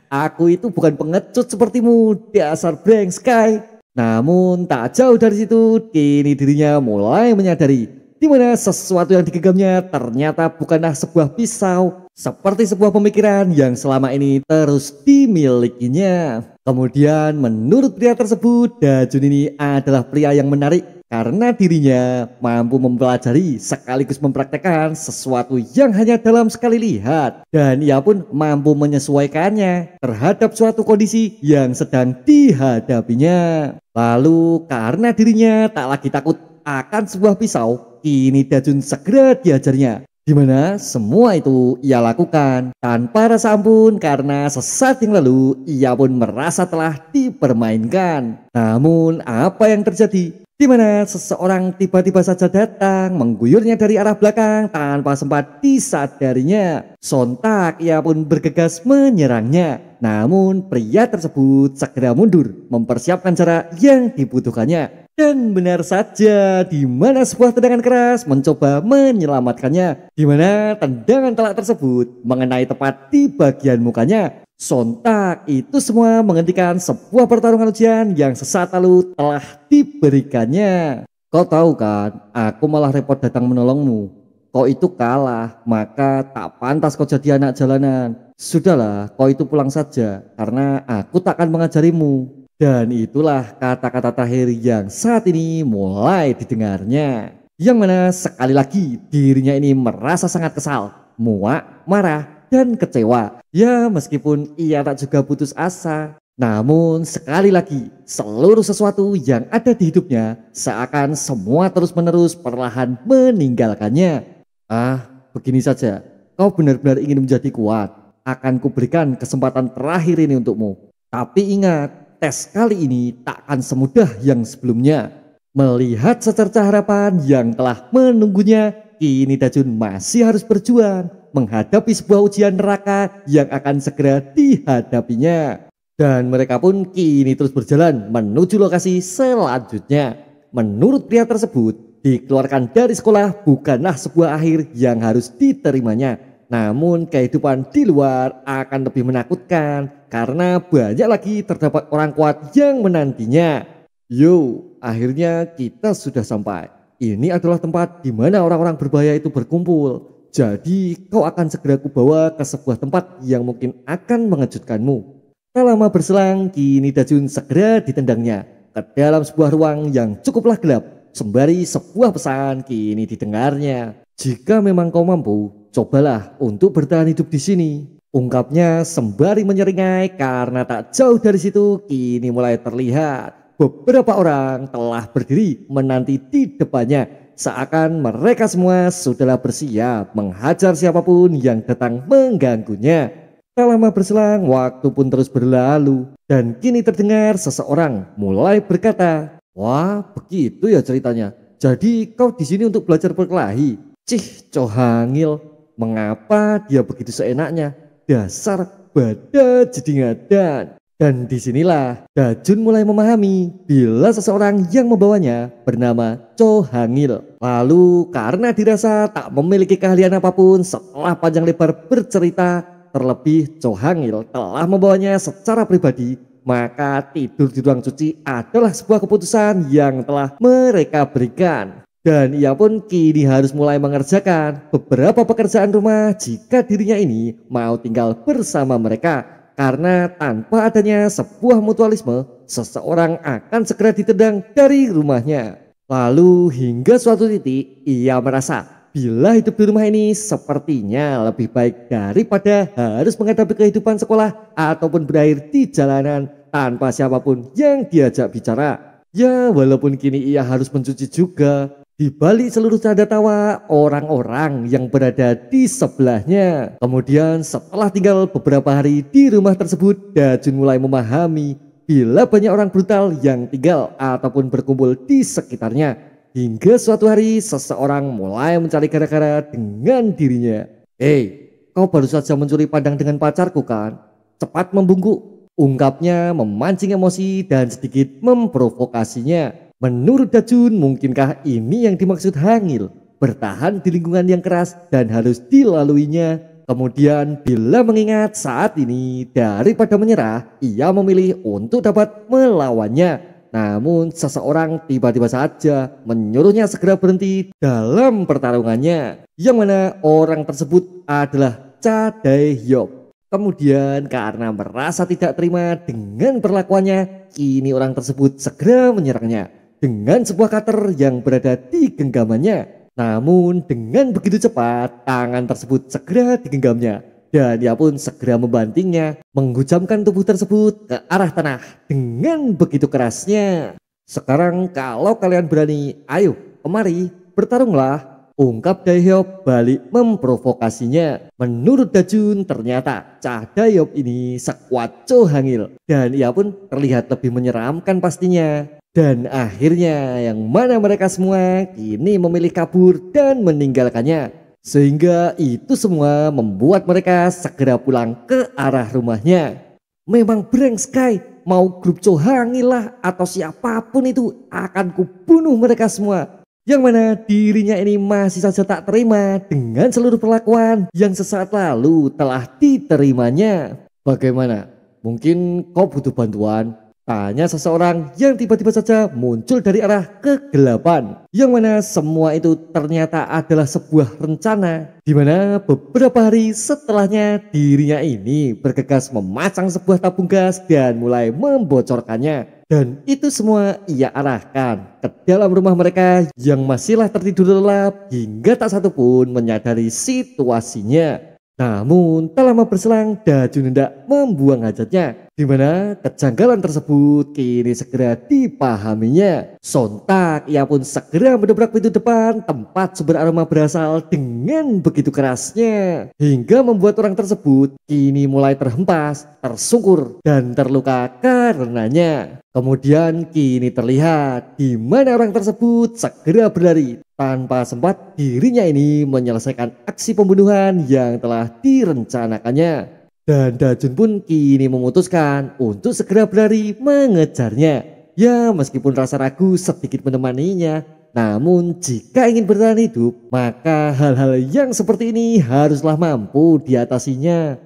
Aku itu bukan pengecut sepertimu, dasar brengskai. Namun tak jauh dari situ, kini dirinya mulai menyadari di mana sesuatu yang digenggamnya ternyata bukanlah sebuah pisau, seperti sebuah pemikiran yang selama ini terus dimilikinya. Kemudian menurut pria tersebut, Dajun ini adalah pria yang menarik karena dirinya mampu mempelajari sekaligus mempraktekkan sesuatu yang hanya dalam sekali lihat. Dan ia pun mampu menyesuaikannya terhadap suatu kondisi yang sedang dihadapinya. Lalu karena dirinya tak lagi takut akan sebuah pisau, kini Dajun segera diajarnya. Di mana semua itu ia lakukan tanpa rasa ampun karena sesaat yang lalu ia pun merasa telah dipermainkan. Namun apa yang terjadi? Di mana seseorang tiba-tiba saja datang mengguyurnya dari arah belakang tanpa sempat disadarinya. Sontak ia pun bergegas menyerangnya. Namun pria tersebut segera mundur mempersiapkan cara yang dibutuhkannya. Dan benar saja, di mana sebuah tendangan keras mencoba menyelamatkannya. Di mana tendangan telak tersebut mengenai tepat di bagian mukanya. Sontak itu semua menghentikan sebuah pertarungan ujian yang sesaat lalu telah diberikannya. Kau tahu kan, aku malah repot datang menolongmu. Kau itu kalah, maka tak pantas kau jadi anak jalanan. Sudahlah, kau itu pulang saja, karena aku tak akan mengajarimu. Dan itulah kata-kata terakhir yang saat ini mulai didengarnya. Yang mana sekali lagi dirinya ini merasa sangat kesal, muak, marah, dan kecewa. Ya meskipun ia tak juga putus asa. Namun sekali lagi seluruh sesuatu yang ada di hidupnya seakan semua terus menerus perlahan meninggalkannya. Ah, begini saja. kau benar-benar ingin menjadi kuat, akan kuberikan kesempatan terakhir ini untukmu. Tapi ingat, tes kali ini tak akan semudah yang sebelumnya. Melihat secercah harapan yang telah menunggunya, kini Dajun masih harus berjuang menghadapi sebuah ujian neraka yang akan segera dihadapinya. Dan mereka pun kini terus berjalan menuju lokasi selanjutnya. Menurut pria tersebut, dikeluarkan dari sekolah bukanlah sebuah akhir yang harus diterimanya. Namun kehidupan di luar akan lebih menakutkan karena banyak lagi terdapat orang kuat yang menantinya. Yo, akhirnya kita sudah sampai. Ini adalah tempat di mana orang-orang berbahaya itu berkumpul. Jadi kau akan segera kubawa ke sebuah tempat yang mungkin akan mengejutkanmu. Tak lama berselang, kini Dajun segera ditendangnya ke dalam sebuah ruang yang cukuplah gelap. Sembari sebuah pesan kini didengarnya. Jika memang kau mampu, cobalah untuk bertahan hidup di sini. Ungkapnya sembari menyeringai karena tak jauh dari situ kini mulai terlihat beberapa orang telah berdiri menanti di depannya. Seakan mereka semua sudahlah bersiap menghajar siapapun yang datang mengganggunya. Tak lama berselang, waktu pun terus berlalu dan kini terdengar seseorang mulai berkata, "Wah, begitu ya ceritanya. Jadi kau di sini untuk belajar berkelahi? Cih, Cohangil, mengapa dia begitu seenaknya? Dasar badat jadi ngadan." Dan disinilah Dajun mulai memahami bila seseorang yang membawanya bernama Cohangil. Lalu karena dirasa tak memiliki keahlian apapun setelah panjang lebar bercerita, terlebih Cohangil telah membawanya secara pribadi, maka tidur di ruang cuci adalah sebuah keputusan yang telah mereka berikan. Dan ia pun kini harus mulai mengerjakan beberapa pekerjaan rumah jika dirinya ini mau tinggal bersama mereka. Karena tanpa adanya sebuah mutualisme, seseorang akan segera ditendang dari rumahnya. Lalu hingga suatu titik ia merasa bila hidup di rumah ini sepertinya lebih baik daripada harus menghadapi kehidupan sekolah ataupun berakhir di jalanan tanpa siapapun yang diajak bicara. Ya, walaupun kini ia harus mencuci juga, di balik seluruh canda tawa orang-orang yang berada di sebelahnya. Kemudian setelah tinggal beberapa hari di rumah tersebut, Dajun mulai memahami bila banyak orang brutal yang tinggal ataupun berkumpul di sekitarnya. Hingga suatu hari seseorang mulai mencari gara-gara dengan dirinya. "Hei, kau baru saja mencuri pandang dengan pacarku kan? Cepat membungkuk," ungkapnya memancing emosi dan sedikit memprovokasinya. Menurut Dajun, mungkinkah ini yang dimaksud Hangil? Bertahan di lingkungan yang keras dan harus dilaluinya. Kemudian bila mengingat saat ini daripada menyerah, ia memilih untuk dapat melawannya. Namun seseorang tiba-tiba saja menyuruhnya segera berhenti dalam pertarungannya. Yang mana orang tersebut adalah Cha Dae-hyuk. Kemudian karena merasa tidak terima dengan perlakuannya, kini orang tersebut segera menyerangnya dengan sebuah cutter yang berada di genggamannya. Namun dengan begitu cepat, tangan tersebut segera digenggamnya. Dan ia pun segera membantingnya, menghujamkan tubuh tersebut ke arah tanah dengan begitu kerasnya. "Sekarang kalau kalian berani, ayo kemari bertarunglah," ungkap Daehyuk balik memprovokasinya. Menurut Dajun, ternyata Cha Daehyuk ini sekuat Cohangil. Dan ia pun terlihat lebih menyeramkan pastinya. Dan akhirnya yang mana mereka semua kini memilih kabur dan meninggalkannya. Sehingga itu semua membuat mereka segera pulang ke arah rumahnya. Memang brengskai, mau grup Cohangil lah atau siapapun itu akan kubunuh mereka semua. Yang mana dirinya ini masih saja tak terima dengan seluruh perlakuan yang sesaat lalu telah diterimanya. "Bagaimana? Mungkin kau butuh bantuan?" tanya seseorang yang tiba-tiba saja muncul dari arah kegelapan. Yang mana semua itu ternyata adalah sebuah rencana. Di mana beberapa hari setelahnya dirinya ini bergegas memasang sebuah tabung gas dan mulai membocorkannya. Dan itu semua ia arahkan ke dalam rumah mereka yang masihlah tertidur lelap hingga tak satu pun menyadari situasinya. Namun tak lama berselang Dajun hendak membuang hajatnya. di mana kejanggalan tersebut kini segera dipahaminya. Sontak ia pun segera mendobrak pintu depan tempat sumber aroma berasal dengan begitu kerasnya, hingga membuat orang tersebut kini mulai terhempas, tersungkur, dan terluka karenanya. Kemudian kini terlihat di mana orang tersebut segera berlari tanpa sempat dirinya ini menyelesaikan aksi pembunuhan yang telah direncanakannya. Dan Dajun pun kini memutuskan untuk segera berlari mengejarnya. Ya, meskipun rasa ragu sedikit menemaninya, namun jika ingin bertahan hidup, maka hal-hal yang seperti ini haruslah mampu diatasinya.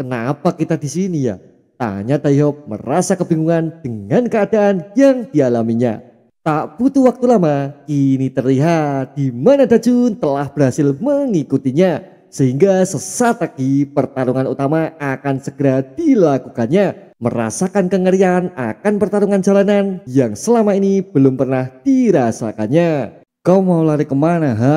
Kenapa kita di sini ya? Tanya Taehyop merasa kebingungan dengan keadaan yang dialaminya. Tak butuh waktu lama, kini terlihat di mana Dajun telah berhasil mengikutinya. Sehingga sesaat lagi pertarungan utama akan segera dilakukannya. Merasakan kengerian akan pertarungan jalanan yang selama ini belum pernah dirasakannya. Kau mau lari kemana, ha?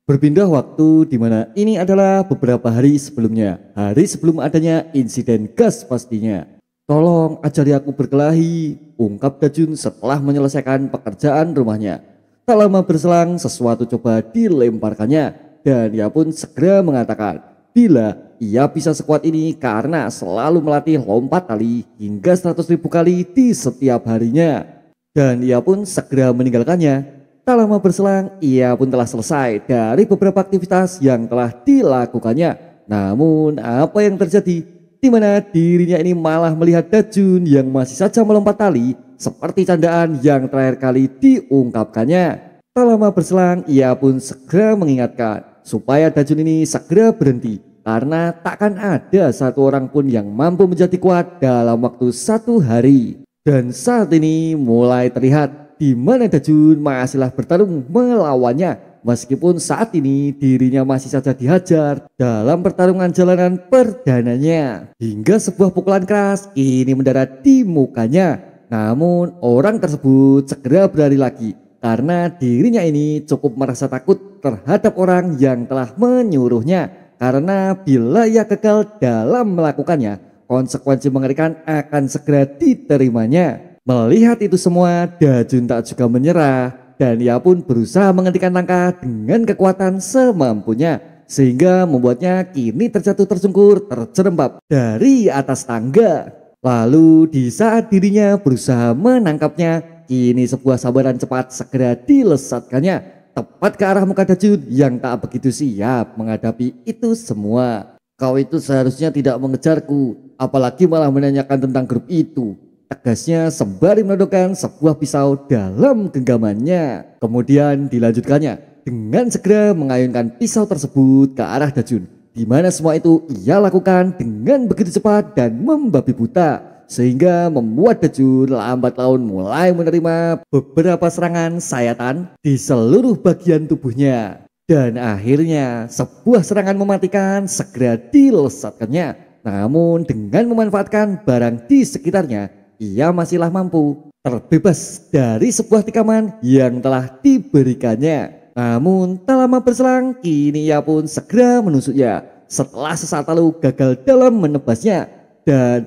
Berpindah waktu di mana ini adalah beberapa hari sebelumnya. Hari sebelum adanya insiden gas pastinya. Tolong ajari aku berkelahi, ungkap Dajun setelah menyelesaikan pekerjaan rumahnya. Tak lama berselang sesuatu coba dilemparkannya. Dan ia pun segera mengatakan bila ia bisa sekuat ini karena selalu melatih lompat tali hingga 100.000 kali di setiap harinya. Dan ia pun segera meninggalkannya. Tak lama berselang ia pun telah selesai dari beberapa aktivitas yang telah dilakukannya. Namun apa yang terjadi? Di mana dirinya ini malah melihat Dajun yang masih saja melompat tali seperti candaan yang terakhir kali diungkapkannya. Tak lama berselang ia pun segera mengingatkan supaya Dajun ini segera berhenti karena takkan ada satu orang pun yang mampu menjadi kuat dalam waktu 1 hari. Dan saat ini mulai terlihat di mana Dajun masihlah bertarung melawannya meskipun saat ini dirinya masih saja dihajar dalam pertarungan jalanan perdananya hingga sebuah pukulan keras kini mendarat di mukanya. Namun orang tersebut segera berlari lagi karena dirinya ini cukup merasa takut terhadap orang yang telah menyuruhnya. Karena bila ia gagal dalam melakukannya, konsekuensi mengerikan akan segera diterimanya. Melihat itu semua, Dajun tak juga menyerah dan ia pun berusaha menghentikan langkah dengan kekuatan semampunya. Sehingga membuatnya kini terjatuh tersungkur terjerembab dari atas tangga. Lalu di saat dirinya berusaha menangkapnya, kini sebuah sambaran cepat segera dilesatkannya tepat ke arah muka Dajun yang tak begitu siap menghadapi itu semua. Kau itu seharusnya tidak mengejarku, apalagi malah menanyakan tentang grup itu, tegasnya sembari menodongkan sebuah pisau dalam genggamannya. Kemudian dilanjutkannya dengan segera mengayunkan pisau tersebut ke arah Dajun, di mana semua itu ia lakukan dengan begitu cepat dan membabi buta. Sehingga membuat Dajun lambat laun mulai menerima beberapa serangan sayatan di seluruh bagian tubuhnya. Dan akhirnya sebuah serangan mematikan segera dilesatkannya. Namun dengan memanfaatkan barang di sekitarnya, ia masihlah mampu terbebas dari sebuah tikaman yang telah diberikannya. Namun tak lama berselang kini ia pun segera menusuknya setelah sesaat lalu gagal dalam menebasnya. Dan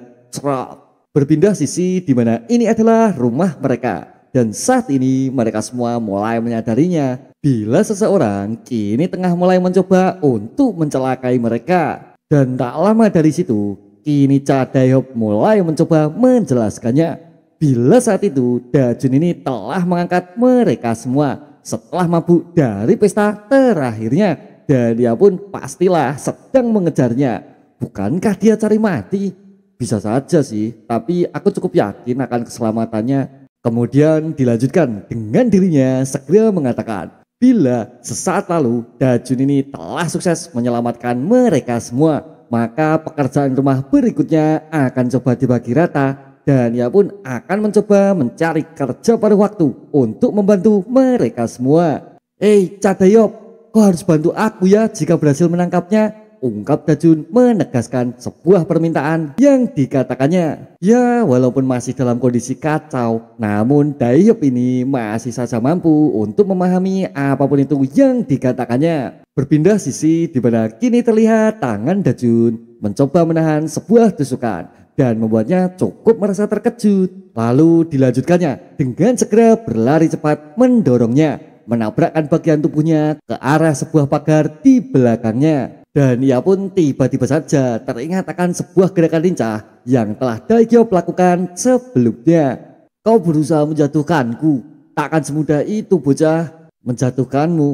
berpindah sisi di mana ini adalah rumah mereka. Dan saat ini mereka semua mulai menyadarinya bila seseorang kini tengah mulai mencoba untuk mencelakai mereka. Dan tak lama dari situ kini Taehyop mulai mencoba menjelaskannya bila saat itu Dajun ini telah mengangkat mereka semua setelah mabuk dari pesta terakhirnya. Dan dia pun pastilah sedang mengejarnya. Bukankah dia cari mati? Bisa saja sih, tapi aku cukup yakin akan keselamatannya. Kemudian dilanjutkan dengan dirinya segera mengatakan bila sesaat lalu Dajun ini telah sukses menyelamatkan mereka semua, maka pekerjaan rumah berikutnya akan coba dibagi rata dan ia pun akan mencoba mencari kerja paruh waktu untuk membantu mereka semua. Taehyop, kau harus bantu aku ya jika berhasil menangkapnya, ungkap Dajun menegaskan sebuah permintaan yang dikatakannya. Ya, walaupun masih dalam kondisi kacau, namun Taehyop ini masih saja mampu untuk memahami apapun itu yang dikatakannya. Berpindah sisi di mana kini terlihat tangan Dajun mencoba menahan sebuah tusukan dan membuatnya cukup merasa terkejut. Lalu dilanjutkannya dengan segera berlari cepat mendorongnya, menabrakkan bagian tubuhnya ke arah sebuah pagar di belakangnya. Dan ia pun tiba-tiba saja teringat akan sebuah gerakan lincah yang telah Daehyop lakukan sebelumnya. Kau berusaha menjatuhkanku, takkan semudah itu bocah. Menjatuhkanmu?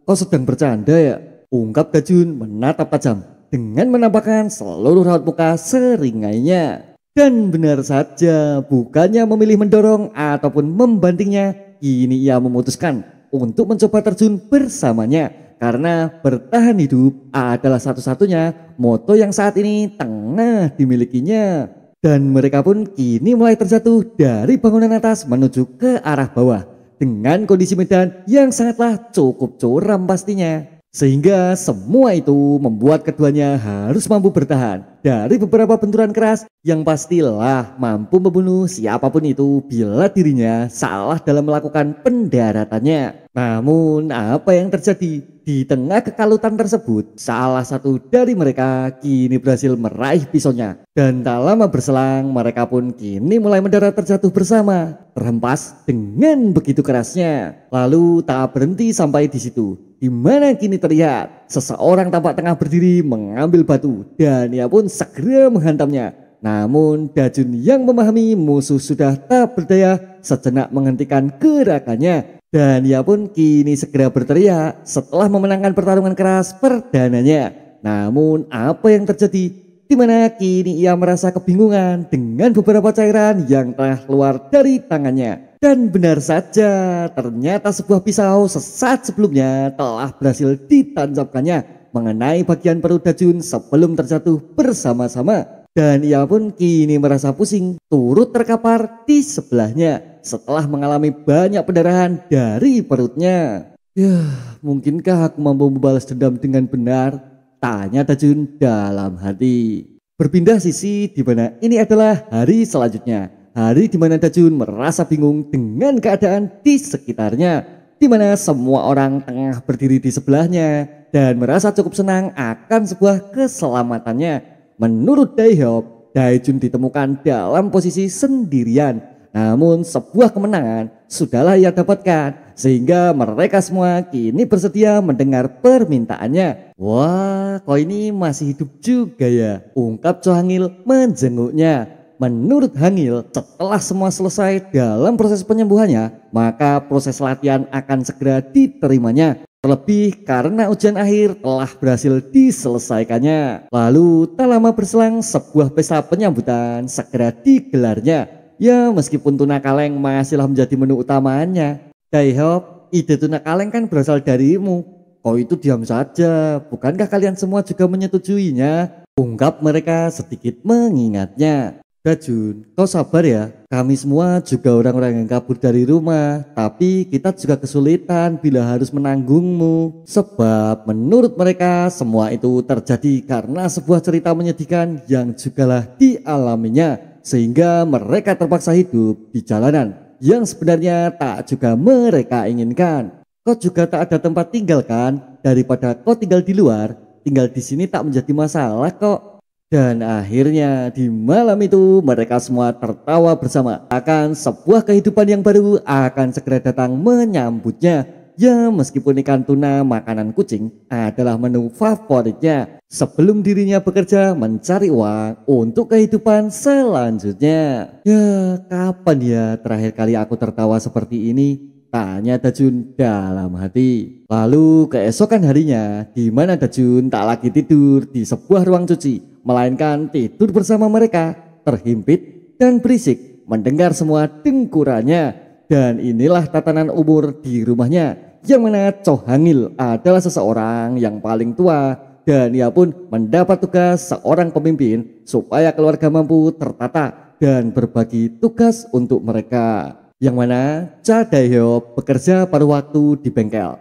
Kau sedang bercanda ya? Ungkap Dajun menatap tajam dengan menampakkan seluruh raut muka seringainya. Dan benar saja, bukannya memilih mendorong ataupun membantingnya, kini ia memutuskan untuk mencoba terjun bersamanya. Karena bertahan hidup adalah satu-satunya moto yang saat ini tengah dimilikinya. Dan mereka pun kini mulai terjatuh dari bangunan atas menuju ke arah bawah dengan kondisi medan yang sangatlah cukup curam pastinya. Sehingga semua itu membuat keduanya harus mampu bertahan dari beberapa benturan keras yang pastilah mampu membunuh siapapun itu bila dirinya salah dalam melakukan pendaratannya. Namun apa yang terjadi? Di tengah kekalutan tersebut, salah satu dari mereka kini berhasil meraih pisaunya. Dan tak lama berselang, mereka pun kini mulai mendarat terjatuh bersama, terhempas dengan begitu kerasnya. Lalu tak berhenti sampai di situ, di mana kini terlihat seseorang tampak tengah berdiri mengambil batu dan ia pun segera menghantamnya. Namun Dajun yang memahami musuh sudah tak berdaya sejenak menghentikan gerakannya. Dan ia pun kini segera berteriak setelah memenangkan pertarungan keras perdananya. Namun apa yang terjadi? Di mana kini ia merasa kebingungan dengan beberapa cairan yang telah keluar dari tangannya. Dan benar saja, ternyata sebuah pisau sesaat sebelumnya telah berhasil ditancapkannya mengenai bagian perut Dajun sebelum terjatuh bersama-sama. Dan ia pun kini merasa pusing, turut terkapar di sebelahnya setelah mengalami banyak pendarahan dari perutnya. Ya, mungkinkah aku mampu membalas dendam dengan benar? Tanya Dajun dalam hati. Berpindah sisi di mana ini adalah hari selanjutnya. Hari di mana Dajun merasa bingung dengan keadaan di sekitarnya, di mana semua orang tengah berdiri di sebelahnya dan merasa cukup senang akan sebuah keselamatannya. Menurut Daehyop, Daejun ditemukan dalam posisi sendirian. Namun sebuah kemenangan sudahlah ia dapatkan, sehingga mereka semua kini bersedia mendengar permintaannya. Wah, kau ini masih hidup juga ya, ungkap Cho Hangil menjenguknya. Menurut Hangil, setelah semua selesai dalam proses penyembuhannya, maka proses latihan akan segera diterimanya. Terlebih karena ujian akhir telah berhasil diselesaikannya. Lalu tak lama berselang sebuah pesta penyambutan segera digelarnya. Ya meskipun tuna kaleng masihlah menjadi menu utamanya. Daehyop, ide tuna kaleng kan berasal darimu. Kau itu diam saja, bukankah kalian semua juga menyetujuinya? Ungkap mereka sedikit mengingatnya. Dajun, kau sabar ya, kami semua juga orang-orang yang kabur dari rumah, tapi kita juga kesulitan bila harus menanggungmu. Sebab menurut mereka semua itu terjadi karena sebuah cerita menyedihkan yang jugalah dialaminya, sehingga mereka terpaksa hidup di jalanan yang sebenarnya tak juga mereka inginkan. Kau juga tak ada tempat tinggal kan? Daripada kau tinggal di luar, tinggal di sini tak menjadi masalah kok. Dan akhirnya di malam itu mereka semua tertawa bersama akan sebuah kehidupan yang baru akan segera datang menyambutnya. Ya meskipun ikan tuna makanan kucing adalah menu favoritnya sebelum dirinya bekerja mencari uang untuk kehidupan selanjutnya. Ya kapan ya terakhir kali aku tertawa seperti ini? Tanya Dajun dalam hati. Lalu keesokan harinya di mana Dajun tak lagi tidur di sebuah ruang cuci, melainkan tidur bersama mereka, terhimpit dan berisik mendengar semua dengkurannya. Dan inilah tatanan umur di rumahnya, yang mana Cho Hangil adalah seseorang yang paling tua dan ia pun mendapat tugas seorang pemimpin supaya keluarga mampu tertata dan berbagi tugas untuk mereka. Yang mana Cha Daehyop bekerja paruh waktu di bengkel,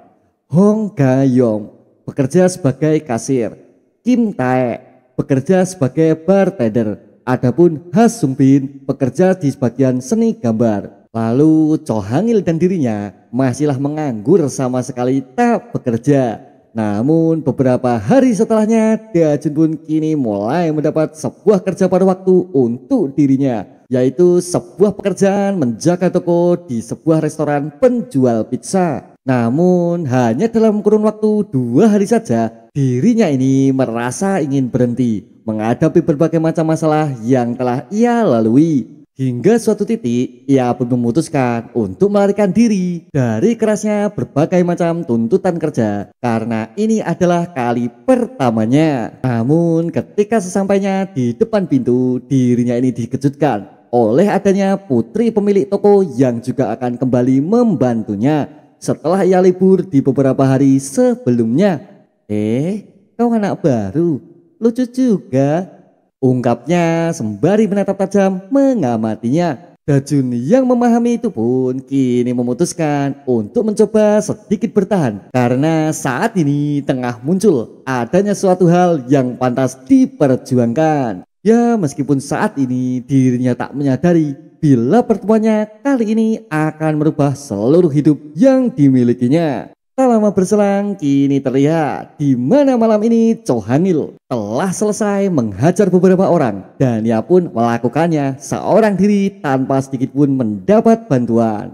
Hong Ga-yong bekerja sebagai kasir, Kim Tae bekerja sebagai bartender, adapun Ha Sung Bin bekerja di bagian seni gambar. Lalu Cho Hangil dan dirinya masihlah menganggur sama sekali tak bekerja. Namun beberapa hari setelahnya, Dajun pun kini mulai mendapat sebuah kerja pada waktu untuk dirinya, yaitu sebuah pekerjaan menjaga toko di sebuah restoran penjual pizza. Namun hanya dalam kurun waktu 2 hari saja, dirinya ini merasa ingin berhenti menghadapi berbagai macam masalah yang telah ia lalui. Hingga suatu titik, ia pun memutuskan untuk melarikan diri dari kerasnya berbagai macam tuntutan kerja, karena ini adalah kali pertamanya. Namun ketika sesampainya di depan pintu, dirinya ini dikejutkan oleh adanya putri pemilik toko yang juga akan kembali membantunya setelah ia libur di beberapa hari sebelumnya. Kau anak baru, lucu juga, ungkapnya sembari menatap tajam mengamatinya. Dajun yang memahami itu pun kini memutuskan untuk mencoba sedikit bertahan, karena saat ini tengah muncul adanya suatu hal yang pantas diperjuangkan. Ya, meskipun saat ini dirinya tak menyadari bila pertemuannya kali ini akan merubah seluruh hidup yang dimilikinya. Tak lama berselang, kini terlihat di mana malam ini Cho Hangil telah selesai menghajar beberapa orang, dan ia pun melakukannya seorang diri tanpa sedikit pun mendapat bantuan.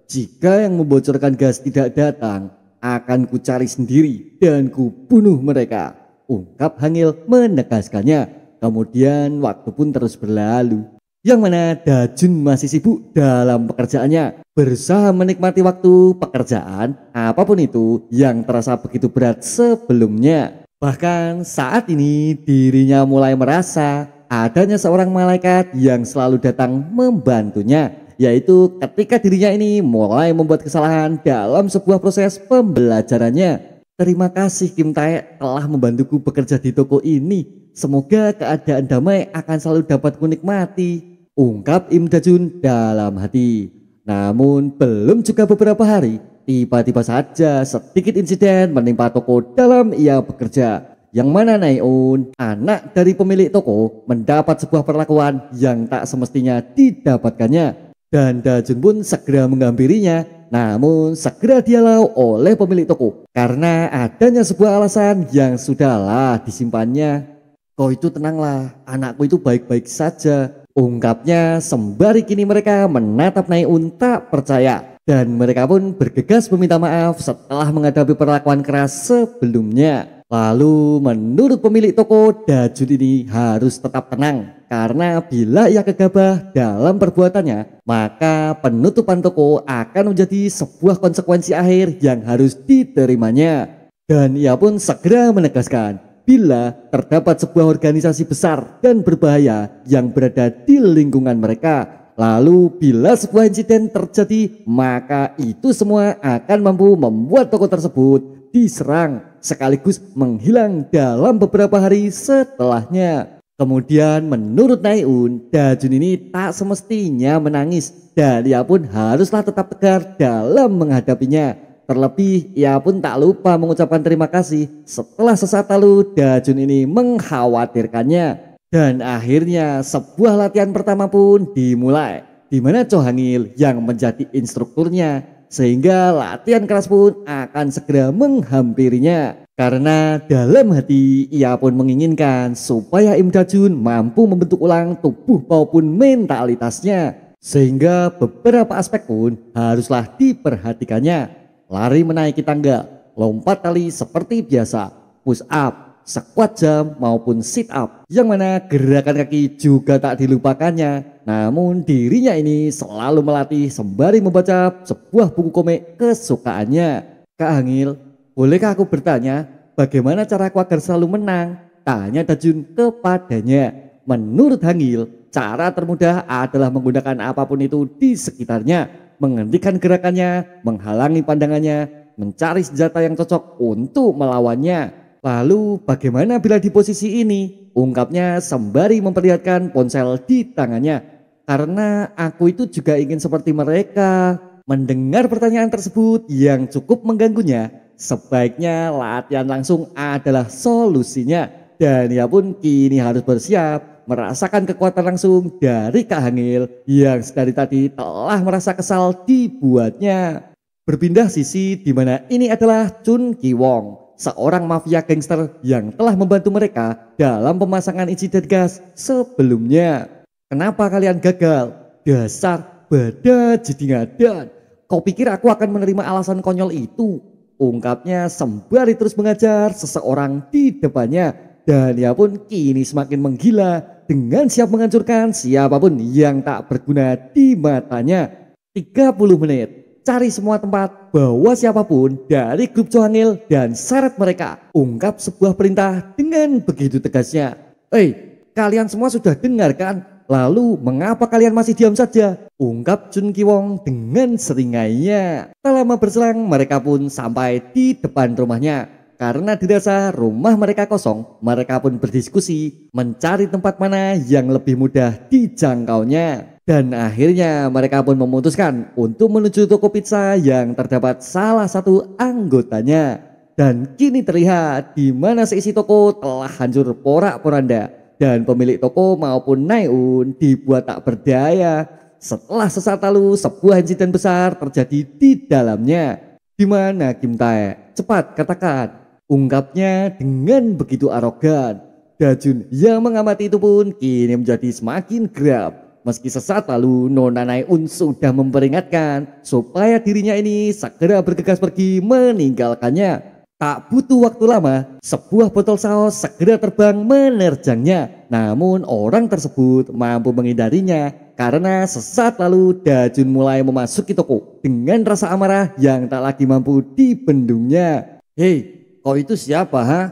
Jika yang membocorkan gas tidak datang, akan kucari sendiri dan kubunuh mereka, ungkap Hangil menegaskannya. Kemudian waktu pun terus berlalu, yang mana Dajun masih sibuk dalam pekerjaannya, berusaha menikmati waktu pekerjaan apapun itu yang terasa begitu berat sebelumnya. Bahkan saat ini dirinya mulai merasa adanya seorang malaikat yang selalu datang membantunya, yaitu ketika dirinya ini mulai membuat kesalahan dalam sebuah proses pembelajarannya. Terima kasih Kim Tae telah membantuku bekerja di toko ini. Semoga keadaan damai akan selalu dapat kunikmati, ungkap Im Dajun dalam hati. Namun belum juga beberapa hari, tiba-tiba saja sedikit insiden menimpa toko dalam ia bekerja, yang mana Naeun, anak dari pemilik toko, mendapat sebuah perlakuan yang tak semestinya didapatkannya. Dan Dajun pun segera menghampirinya, namun segera dihalau oleh pemilik toko karena adanya sebuah alasan yang sudahlah disimpannya. Kau itu tenanglah, anakku itu baik-baik saja, ungkapnya sembari kini mereka menatap Naeun tak percaya, dan mereka pun bergegas meminta maaf setelah menghadapi perlakuan keras sebelumnya. Lalu menurut pemilik toko, Dajun ini harus tetap tenang, karena bila ia gegabah dalam perbuatannya, maka penutupan toko akan menjadi sebuah konsekuensi akhir yang harus diterimanya. Dan ia pun segera menegaskan bila terdapat sebuah organisasi besar dan berbahaya yang berada di lingkungan mereka, lalu bila sebuah insiden terjadi, maka itu semua akan mampu membuat toko tersebut diserang sekaligus menghilang dalam beberapa hari setelahnya. Kemudian menurut Naeun, Dajun ini tak semestinya menangis, dan ia pun haruslah tetap tegar dalam menghadapinya. Terlebih ia pun tak lupa mengucapkan terima kasih setelah sesaat lalu Dajun ini mengkhawatirkannya. Dan akhirnya sebuah latihan pertama pun dimulai, di mana Cho Hangil yang menjadi instrukturnya, sehingga latihan keras pun akan segera menghampirinya. Karena dalam hati ia pun menginginkan supaya Im Dajun mampu membentuk ulang tubuh maupun mentalitasnya, sehingga beberapa aspek pun haruslah diperhatikannya. Lari menaiki tangga, lompat tali seperti biasa, push up, squat jam maupun sit up, yang mana gerakan kaki juga tak dilupakannya. Namun dirinya ini selalu melatih sembari membaca sebuah buku komik kesukaannya. Kak Hangil, bolehkah aku bertanya bagaimana cara aku agar selalu menang? Tanya Dajun kepadanya. Menurut Hangil, cara termudah adalah menggunakan apapun itu di sekitarnya, menghentikan gerakannya, menghalangi pandangannya, mencari senjata yang cocok untuk melawannya. Lalu bagaimana bila di posisi ini? Ungkapnya sembari memperlihatkan ponsel di tangannya. Karena aku itu juga ingin seperti mereka. Mendengar pertanyaan tersebut yang cukup mengganggunya, sebaiknya latihan langsung adalah solusinya. Dan ia pun kini harus bersiap merasakan kekuatan langsung dari Kak Hangil yang dari tadi telah merasa kesal dibuatnya. Berpindah sisi di mana ini adalah Chun Ki-wong, seorang mafia gangster yang telah membantu mereka dalam pemasangan insiden gas sebelumnya. Kenapa kalian gagal? Dasar badajidingadan. Kau pikir aku akan menerima alasan konyol itu? Ungkapnya sembari terus mengajar seseorang di depannya. Dan ia pun kini semakin menggila dengan siap menghancurkan siapapun yang tak berguna di matanya. 30 menit. Cari semua tempat, bawa siapapun dari grup Cohangil dan seret mereka. Ungkap sebuah perintah dengan begitu tegasnya. Kalian semua sudah dengar kan? Lalu mengapa kalian masih diam saja? Ungkap Chun Ki-wong dengan seringainya. Tak lama berselang mereka pun sampai di depan rumahnya. Karena dirasa rumah mereka kosong, mereka pun berdiskusi mencari tempat mana yang lebih mudah dijangkaunya. Dan akhirnya mereka pun memutuskan untuk menuju toko pizza yang terdapat salah satu anggotanya. Dan kini terlihat di mana seisi toko telah hancur porak-poranda. Dan pemilik toko maupun Naeun dibuat tak berdaya. Setelah sesaat lalu sebuah insiden besar terjadi di dalamnya. Di mana Kim Tae? Cepat katakan. Ungkapnya dengan begitu arogan. Dajun yang mengamati itu pun kini menjadi semakin geram. Meski sesaat lalu Nona Naeun sudah memperingatkan supaya dirinya ini segera bergegas pergi meninggalkannya. Tak butuh waktu lama, sebuah botol saus segera terbang menerjangnya. Namun orang tersebut mampu menghindarinya karena sesaat lalu Dajun mulai memasuki toko dengan rasa amarah yang tak lagi mampu dibendungnya. Kau itu siapa ha?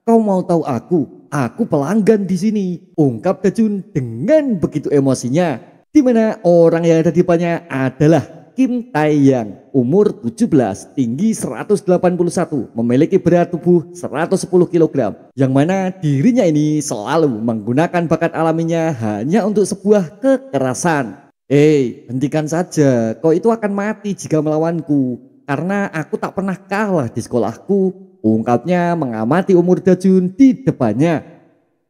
Kau mau tahu aku? Aku pelanggan di sini, ungkap Dajun dengan begitu emosinya. Di mana orang yang ada di depannya adalah Kim Tae-yang, umur 17, tinggi 181, memiliki berat tubuh 110 kg. Yang mana dirinya ini selalu menggunakan bakat alaminya hanya untuk sebuah kekerasan. Hentikan saja, kau itu akan mati jika melawanku. Karena aku tak pernah kalah di sekolahku. Ungkapnya mengamati umur Dajun di depannya.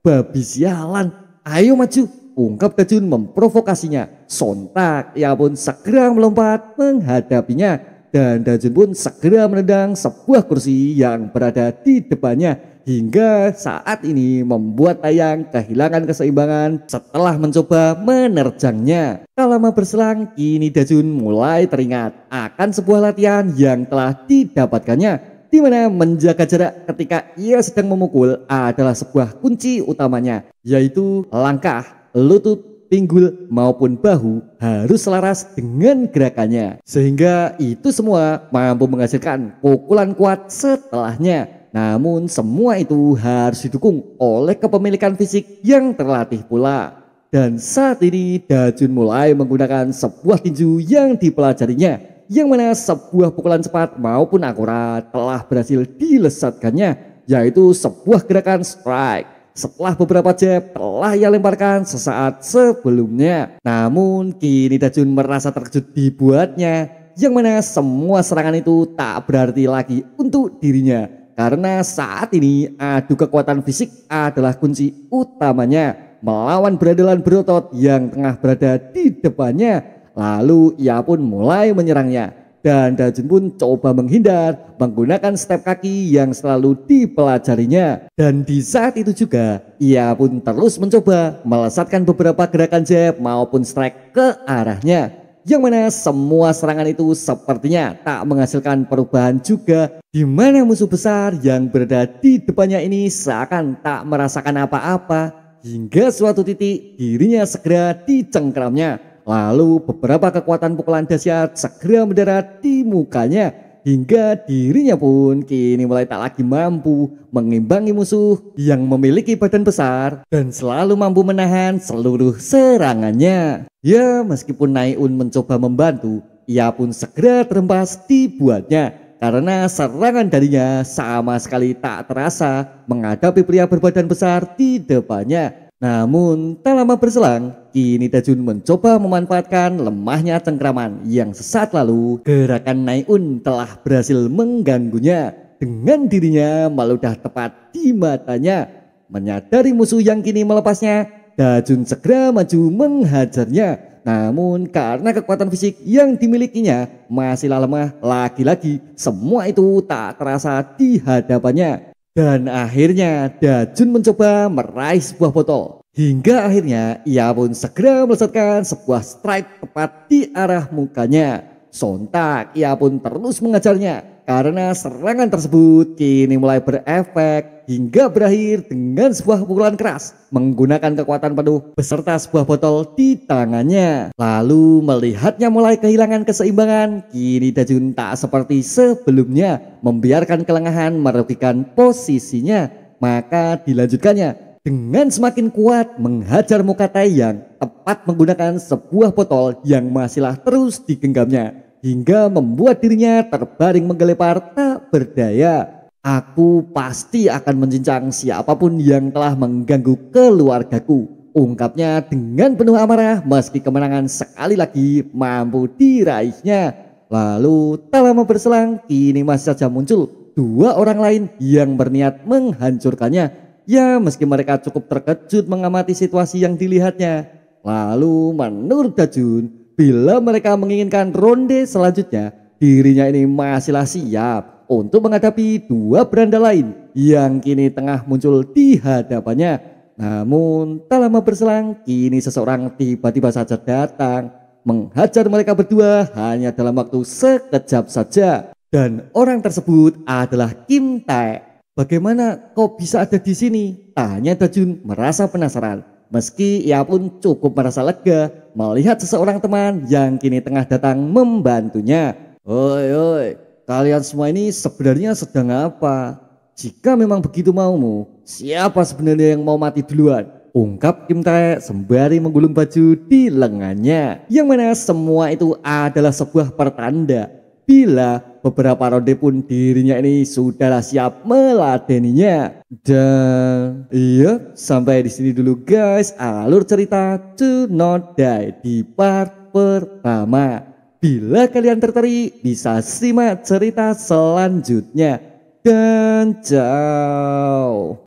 Babi sialan, ayo maju, ungkap Dajun memprovokasinya. Sontak ia pun segera melompat menghadapinya. Dan Dajun pun segera menendang sebuah kursi yang berada di depannya. Hingga saat ini membuat Taeyang kehilangan keseimbangan setelah mencoba menerjangnya. Tak lama berselang kini Dajun mulai teringat akan sebuah latihan yang telah didapatkannya. Di mana menjaga jarak ketika ia sedang memukul adalah sebuah kunci utamanya, yaitu langkah, lutut, pinggul maupun bahu harus selaras dengan gerakannya. Sehingga itu semua mampu menghasilkan pukulan kuat setelahnya. Namun semua itu harus didukung oleh kepemilikan fisik yang terlatih pula. Dan saat ini Dajun mulai menggunakan sebuah tinju yang dipelajarinya. Yang mana sebuah pukulan cepat maupun akurat telah berhasil dilesatkannya, yaitu sebuah gerakan strike. Setelah beberapa jab telah ia lemparkan sesaat sebelumnya. Namun kini Dajun merasa terkejut dibuatnya, yang mana semua serangan itu tak berarti lagi untuk dirinya. Karena saat ini adu kekuatan fisik adalah kunci utamanya melawan berandalan berotot yang tengah berada di depannya. Lalu ia pun mulai menyerangnya. Dan Dajun pun coba menghindar menggunakan step kaki yang selalu dipelajarinya. Dan di saat itu juga ia pun terus mencoba melesatkan beberapa gerakan jab maupun strike ke arahnya. Yang mana semua serangan itu sepertinya tak menghasilkan perubahan juga. Di mana musuh besar yang berada di depannya ini seakan tak merasakan apa-apa. Hingga suatu titik dirinya segera dicengkramnya. Lalu beberapa kekuatan pukulan dahsyat segera mendarat di mukanya. Hingga dirinya pun kini mulai tak lagi mampu mengimbangi musuh yang memiliki badan besar dan selalu mampu menahan seluruh serangannya. Ya, meskipun Naeun mencoba membantu, ia pun segera terhempas dibuatnya. Karena serangan darinya sama sekali tak terasa menghadapi pria berbadan besar di depannya. Namun tak lama berselang, kini Dajun mencoba memanfaatkan lemahnya cengkraman yang sesaat lalu gerakan Naeun telah berhasil mengganggunya. Dengan dirinya meludah tepat di matanya. Menyadari musuh yang kini melepasnya, Dajun segera maju menghajarnya. Namun karena kekuatan fisik yang dimilikinya masihlah lemah, lagi-lagi semua itu tak terasa di hadapannya. Dan akhirnya Dajun mencoba meraih sebuah botol. Hingga akhirnya ia pun segera melesatkan sebuah strike tepat di arah mukanya. Sontak ia pun terus mengajarnya karena serangan tersebut kini mulai berefek hingga berakhir dengan sebuah pukulan keras menggunakan kekuatan penuh beserta sebuah botol di tangannya. Lalu melihatnya mulai kehilangan keseimbangan, kini Dajun tak seperti sebelumnya membiarkan kelengahan merugikan posisinya, maka dilanjutkannya dengan semakin kuat menghajar muka Taeyang tepat menggunakan sebuah botol yang masihlah terus digenggamnya hingga membuat dirinya terbaring menggelepar tak berdaya. Aku pasti akan mencincang siapapun yang telah mengganggu keluargaku, ungkapnya dengan penuh amarah meski kemenangan sekali lagi mampu diraihnya. Lalu tak lama berselang kini masih saja muncul dua orang lain yang berniat menghancurkannya. Ya meski mereka cukup terkejut mengamati situasi yang dilihatnya. Lalu menurut Dajun, bila mereka menginginkan ronde selanjutnya, dirinya ini masihlah siap untuk menghadapi dua beranda lain yang kini tengah muncul di hadapannya. Namun tak lama berselang kini seseorang tiba-tiba saja datang menghajar mereka berdua hanya dalam waktu sekejap saja. Dan orang tersebut adalah Kim Tae. Bagaimana kau bisa ada di sini? Tanya Dajun merasa penasaran. Meski ia pun cukup merasa lega melihat seseorang teman yang kini tengah datang membantunya. Oi, kalian semua ini sebenarnya sedang apa? Jika memang begitu maumu, siapa sebenarnya yang mau mati duluan? Ungkap Kim Tae sembari menggulung baju di lengannya. Yang mana semua itu adalah sebuah pertanda bila beberapa ronde pun dirinya ini sudahlah siap meladeninya. Dan iya, sampai di sini dulu guys alur cerita Do Not Die di part pertama. Bila kalian tertarik bisa simak cerita selanjutnya. Dan ciao.